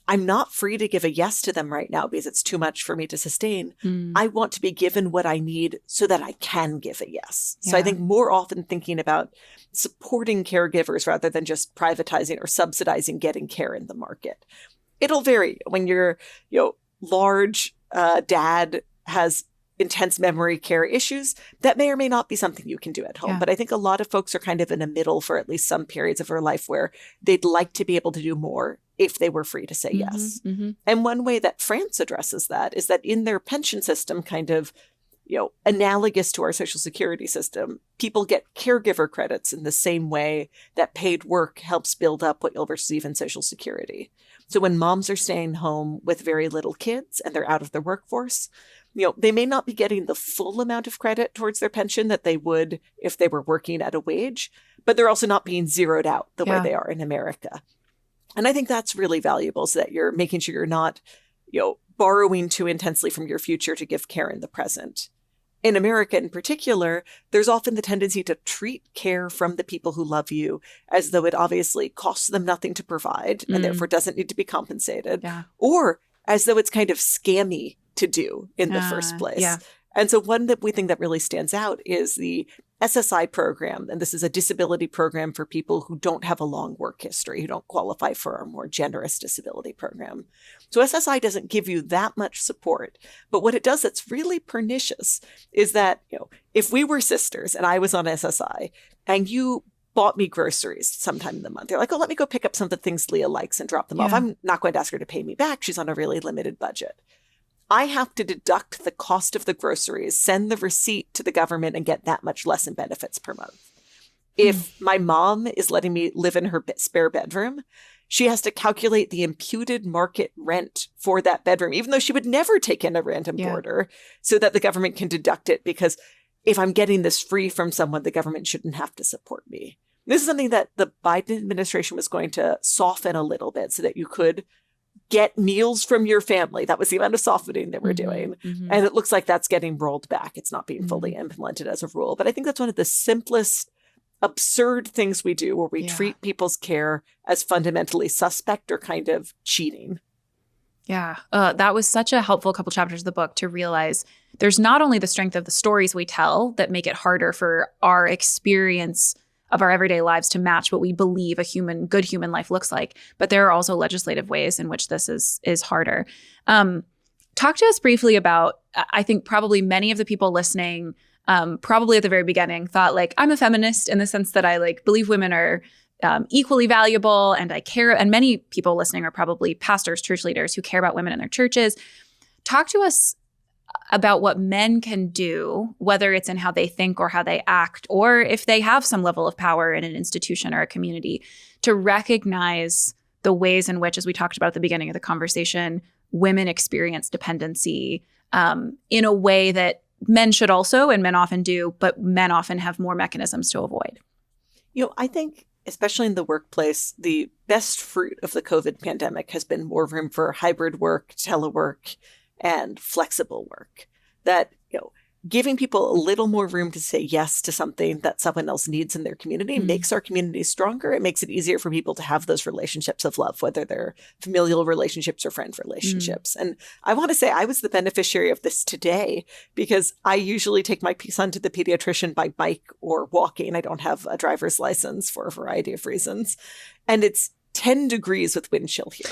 I'm not free to give a yes to them right now because it's too much for me to sustain. I want to be given what I need so that I can give a yes. Yeah. So I think more often thinking about supporting caregivers rather than just privatizing or subsidizing getting care in the market. It'll vary. When you're, large dad has intense memory care issues, that may or may not be something you can do at home. Yeah. But I think a lot of folks are kind of in the middle for at least some periods of their life where they'd like to be able to do more if they were free to say yes. And one way that France addresses that is that in their pension system, kind of, analogous to our social security system, people get caregiver credits in the same way that paid work helps build up what you'll receive in social security. So when moms are staying home with very little kids and they're out of the workforce, they may not be getting the full amount of credit towards their pension that they would if they were working at a wage, but they're also not being zeroed out the way they are in America. And I think that's really valuable so that you're making sure you're not, borrowing too intensely from your future to give care in the present. In America in particular, there's often the tendency to treat care from the people who love you as though it obviously costs them nothing to provide and therefore doesn't need to be compensated, or as though it's kind of scammy to do in the first place. And so one that we think that really stands out is the SSI program. And this is a disability program for people who don't have a long work history, who don't qualify for our more generous disability program. So SSI doesn't give you that much support. But what it does that's really pernicious is that, if we were sisters and I was on SSI and you bought me groceries sometime in the month, you're like, oh, let me go pick up some of the things Leah likes and drop them off. I'm not going to ask her to pay me back. She's on a really limited budget. I have to deduct the cost of the groceries, send the receipt to the government, and get that much less in benefits per month. If my mom is letting me live in her spare bedroom, she has to calculate the imputed market rent for that bedroom, even though she would never take in a random boarder, so that the government can deduct it. Because if I'm getting this free from someone, the government shouldn't have to support me. This is something that the Biden administration was going to soften a little bit so that you could get meals from your family. That was the amount of softening they were doing. And it looks like that's getting rolled back. It's not being fully implemented as a rule. But I think that's one of the simplest, absurd things we do where we treat people's care as fundamentally suspect or kind of cheating. Yeah, that was such a helpful couple chapters of the book to realize there's not only the strength of the stories we tell that make it harder for our experience of our everyday lives to match what we believe a good human life looks like, but there are also legislative ways in which this is harder. Talk to us briefly about, I think probably many of the people listening, probably at the very beginning thought like, I'm a feminist in the sense that I believe women are equally valuable and I care. And many people listening are probably pastors, church leaders who care about women in their churches. Talk to us about what men can do, whether it's in how they think or how they act, or if they have some level of power in an institution or a community, to recognize the ways in which, as we talked about at the beginning of the conversation, women experience dependency in a way that men should also, and men often do, but men often have more mechanisms to avoid. I think, especially in the workplace, the best fruit of the COVID pandemic has been more room for hybrid work, telework, and flexible work. That, giving people a little more room to say yes to something that someone else needs in their community makes our community stronger. It makes it easier for people to have those relationships of love, whether they're familial relationships or friend relationships. And I want to say I was the beneficiary of this today because I usually take my son to the pediatrician by bike or walking. I don't have a driver's license for a variety of reasons. And it's 10 degrees with wind chill here.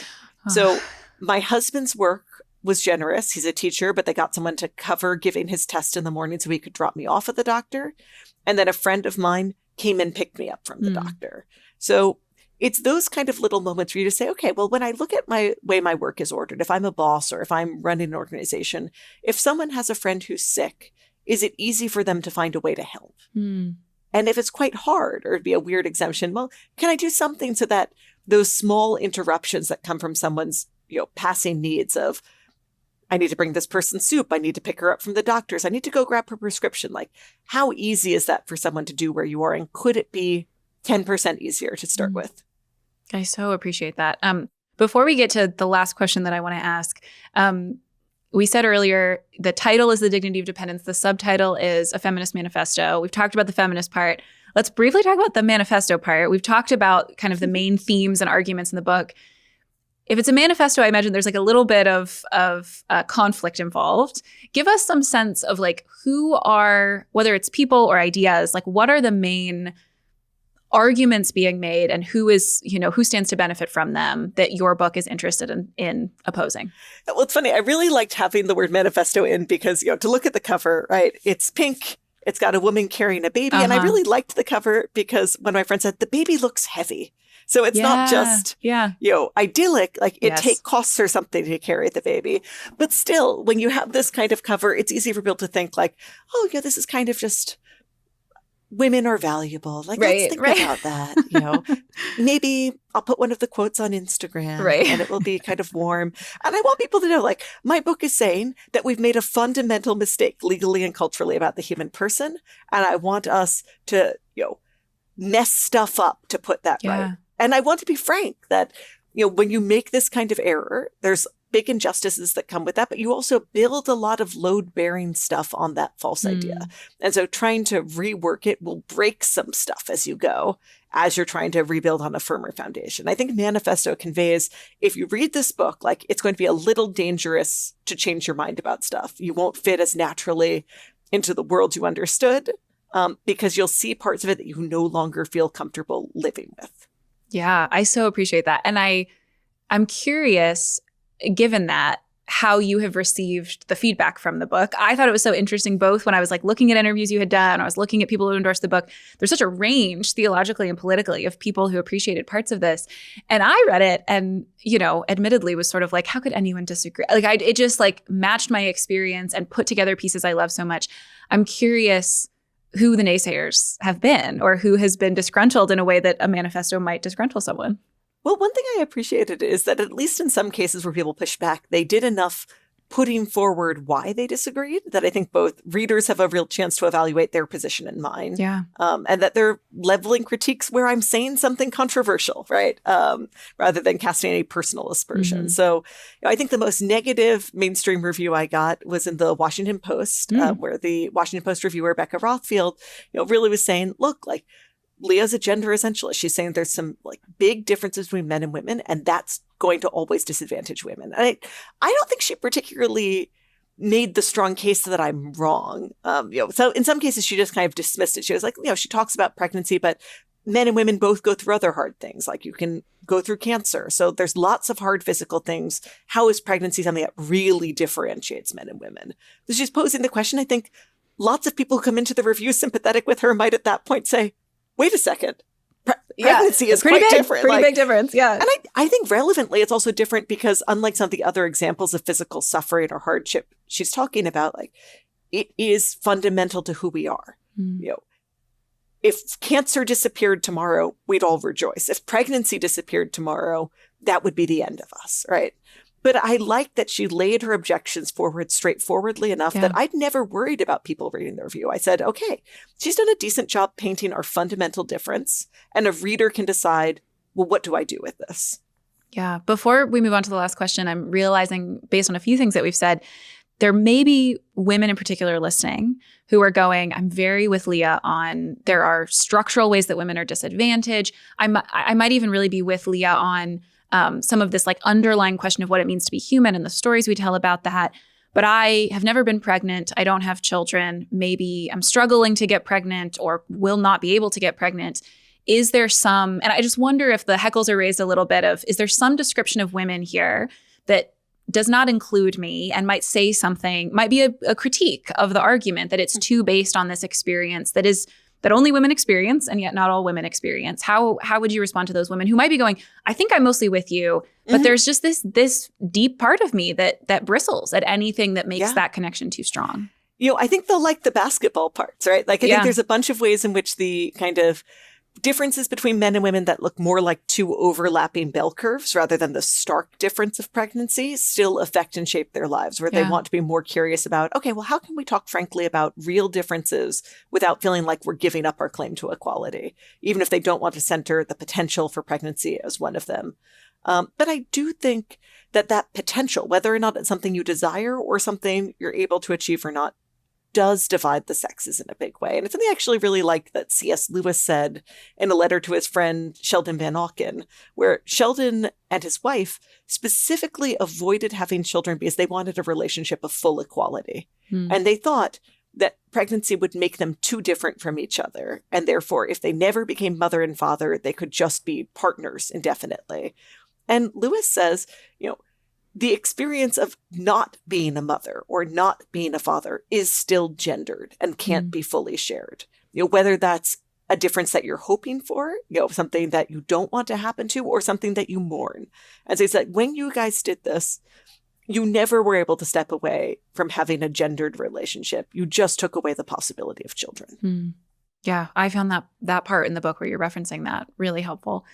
So my husband's work was generous. He's a teacher, but they got someone to cover giving his test in the morning so he could drop me off at the doctor. And then a friend of mine came and picked me up from the doctor. So it's those kind of little moments where you just say, okay, well, when I look at my way my work is ordered, if I'm a boss or if I'm running an organization, if someone has a friend who's sick, is it easy for them to find a way to help? And if it's quite hard or it'd be a weird exemption, well, can I do something so that those small interruptions that come from someone's, passing needs of, I need to bring this person soup. I need to pick her up from the doctor's. I need to go grab her prescription. Like, how easy is that for someone to do where you are? And could it be 10% easier to start with? I so appreciate that. Before we get to the last question that I want to ask, we said earlier, the title is The Dignity of Dependence. The subtitle is A Feminist Manifesto. We've talked about the feminist part. Let's briefly talk about the manifesto part. We've talked about kind of the main themes and arguments in the book. If it's a manifesto, I imagine there's like a little bit of conflict involved. Give us some sense of like who are, whether it's people or ideas, like what are the main arguments being made and who is, who stands to benefit from them that your book is interested in opposing? Well, it's funny. I really liked having the word manifesto in because, to look at the cover, right? It's pink. It's got a woman carrying a baby. And I really liked the cover because one of my friends said, the baby looks heavy. So it's not just, idyllic, like it costs her something to carry the baby. But still, when you have this kind of cover, it's easy for people to think like, oh, this is kind of just women are valuable. Like, let's think about that. Maybe I'll put one of the quotes on Instagram and it will be kind of warm. And I want people to know, like, my book is saying that we've made a fundamental mistake legally and culturally about the human person. And I want us to, mess stuff up to put that right. And I want to be frank that, when you make this kind of error, there's big injustices that come with that, but you also build a lot of load-bearing stuff on that false idea. And so trying to rework it will break some stuff as you go, as you're trying to rebuild on a firmer foundation. I think Manifesto conveys, if you read this book, like it's going to be a little dangerous to change your mind about stuff. You won't fit as naturally into the world you understood because you'll see parts of it that you no longer feel comfortable living with. Yeah, I so appreciate that. And I'm curious, given that, how you have received the feedback from the book. I thought it was so interesting, both when I was like looking at interviews you had done, I was looking at people who endorsed the book. There's such a range theologically and politically of people who appreciated parts of this. And I read it and, admittedly was sort of like, how could anyone disagree? Like it just like matched my experience and put together pieces I love so much. I'm curious who the naysayers have been or who has been disgruntled in a way that a manifesto might disgruntle someone. Well, one thing I appreciated is that at least in some cases where people push back, they did enough putting forward why they disagreed that I think both readers have a real chance to evaluate their position and mine. Yeah. And that they're leveling critiques where I'm saying something controversial, right? Rather than casting any personal aspersions. So I think the most negative mainstream review I got was in the Washington Post, where the Washington Post reviewer, Becca Rothfield, really was saying, look, like, Leah's a gender essentialist. She's saying there's some like big differences between men and women, and that's going to always disadvantage women. And I don't think she particularly made the strong case that I'm wrong. So in some cases she just kind of dismissed it. She was like, she talks about pregnancy, but men and women both go through other hard things. Like you can go through cancer. So there's lots of hard physical things. How is pregnancy something that really differentiates men and women? So she's posing the question. I think lots of people who come into the review sympathetic with her might at that point say, wait a second. Pregnancy is quite different. Pretty big difference, yeah. And I think relevantly, it's also different because unlike some of the other examples of physical suffering or hardship she's talking about, like it is fundamental to who we are. If cancer disappeared tomorrow, we'd all rejoice. If pregnancy disappeared tomorrow, that would be the end of us, right? But I like that she laid her objections forward straightforwardly enough that I'd never worried about people reading the review. I said, okay, she's done a decent job painting our fundamental difference, and a reader can decide, well, what do I do with this? Yeah. Before we move on to the last question, I'm realizing based on a few things that we've said, there may be women in particular listening who are going, I'm very with Leah on there are structural ways that women are disadvantaged. I might even really be with Leah on some of this like underlying question of what it means to be human and the stories we tell about that. But I have never been pregnant. I don't have children. Maybe I'm struggling to get pregnant or will not be able to get pregnant. Is there some, and I just wonder if the heckles are raised a little bit of, is there some description of women here that does not include me and might say something, might be a critique of the argument that it's too based on this experience that only women experience and yet not all women experience? How would you respond to those women who might be going, I think I'm mostly with you, but there's just this deep part of me that bristles at anything that makes that connection too strong? I think they'll like the basketball parts, right? Like I think there's a bunch of ways in which the kind of differences between men and women that look more like two overlapping bell curves rather than the stark difference of pregnancy still affect and shape their lives, where they want to be more curious about, okay, well, how can we talk frankly about real differences without feeling like we're giving up our claim to equality, even if they don't want to center the potential for pregnancy as one of them. But I do think that potential, whether or not it's something you desire or something you're able to achieve or not, does divide the sexes in a big way. And it's something I actually really like that C.S. Lewis said in a letter to his friend Sheldon Van Auken, where Sheldon and his wife specifically avoided having children because they wanted a relationship of full equality. And they thought that pregnancy would make them too different from each other. And therefore, if they never became mother and father, they could just be partners indefinitely. And Lewis says, the experience of not being a mother or not being a father is still gendered and can't be fully shared. Whether that's a difference that you're hoping for, something that you don't want to happen to, or something that you mourn. And so he said, when you guys did this, you never were able to step away from having a gendered relationship. You just took away the possibility of children. Yeah, I found that part in the book where you're referencing that really helpful.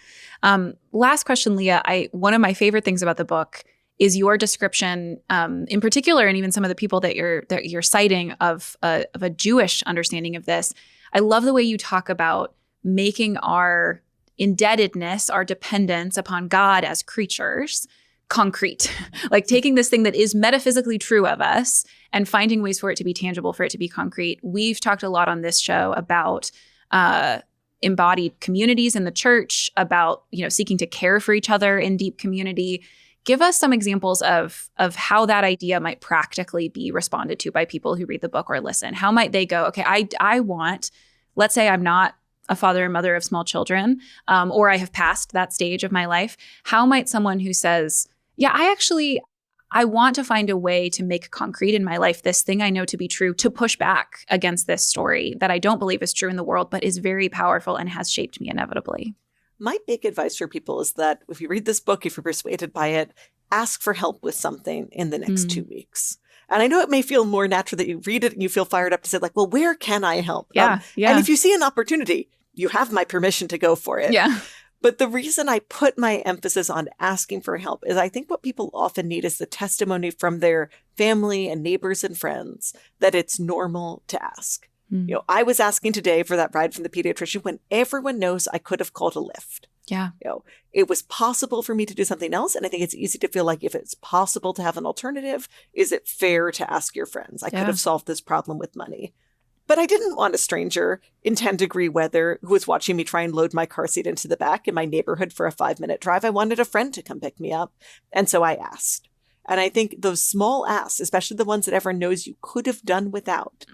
Last question, Leah. One of my favorite things about the book is your description, in particular, and even some of the people that you're citing of a Jewish understanding of this. I love the way you talk about making our indebtedness, our dependence upon God as creatures, concrete. Like taking this thing that is metaphysically true of us and finding ways for it to be tangible, for it to be concrete. We've talked a lot on this show about embodied communities in the church, about seeking to care for each other in deep community. Give us some examples of how that idea might practically be responded to by people who read the book or listen. How might they go, okay, I want, let's say I'm not a father and mother of small children, or I have passed that stage of my life. How might someone who says, yeah, I want to find a way to make concrete in my life this thing I know to be true, to push back against this story that I don't believe is true in the world, but is very powerful and has shaped me inevitably? My big advice for people is that if you read this book, if you're persuaded by it, ask for help with something in the next 2 weeks. And I know it may feel more natural that you read it and you feel fired up to say like, well, where can I help? Yeah. And if you see an opportunity, you have my permission to go for it. Yeah. But the reason I put my emphasis on asking for help is I think what people often need is the testimony from their family and neighbors and friends that it's normal to ask. I was asking today for that ride from the pediatrician when everyone knows I could have called a Lyft. Yeah. It was possible for me to do something else. And I think it's easy to feel like if it's possible to have an alternative, is it fair to ask your friends? I could have solved this problem with money. But I didn't want a stranger in 10-degree weather who was watching me try and load my car seat into the back in my neighborhood for a 5-minute drive. I wanted a friend to come pick me up. And so I asked. And I think those small asks, especially the ones that everyone knows you could have done without,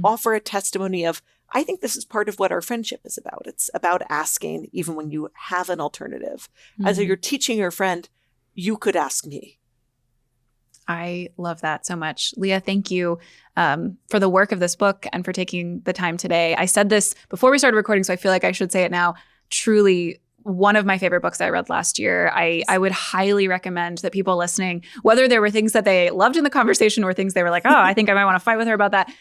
offer a testimony of, I think this is part of what our friendship is about. It's about asking even when you have an alternative. And so you're teaching your friend, you could ask me. I love that so much. Leah, thank you for the work of this book and for taking the time today. I said this before we started recording, so I feel like I should say it now. Truly one of my favorite books I read last year. I would highly recommend that people listening, whether there were things that they loved in the conversation or things they were like, oh, I think I might want to fight with her about that.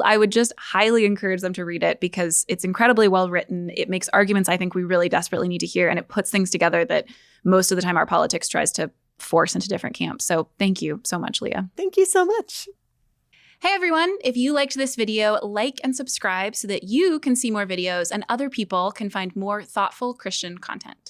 I would just highly encourage them to read it because it's incredibly well written. It makes arguments I think we really desperately need to hear, and it puts things together that most of the time our politics tries to force into different camps. So thank you so much, Leah. Thank you so much. Hey everyone, if you liked this video, like and subscribe so that you can see more videos and other people can find more thoughtful Christian content.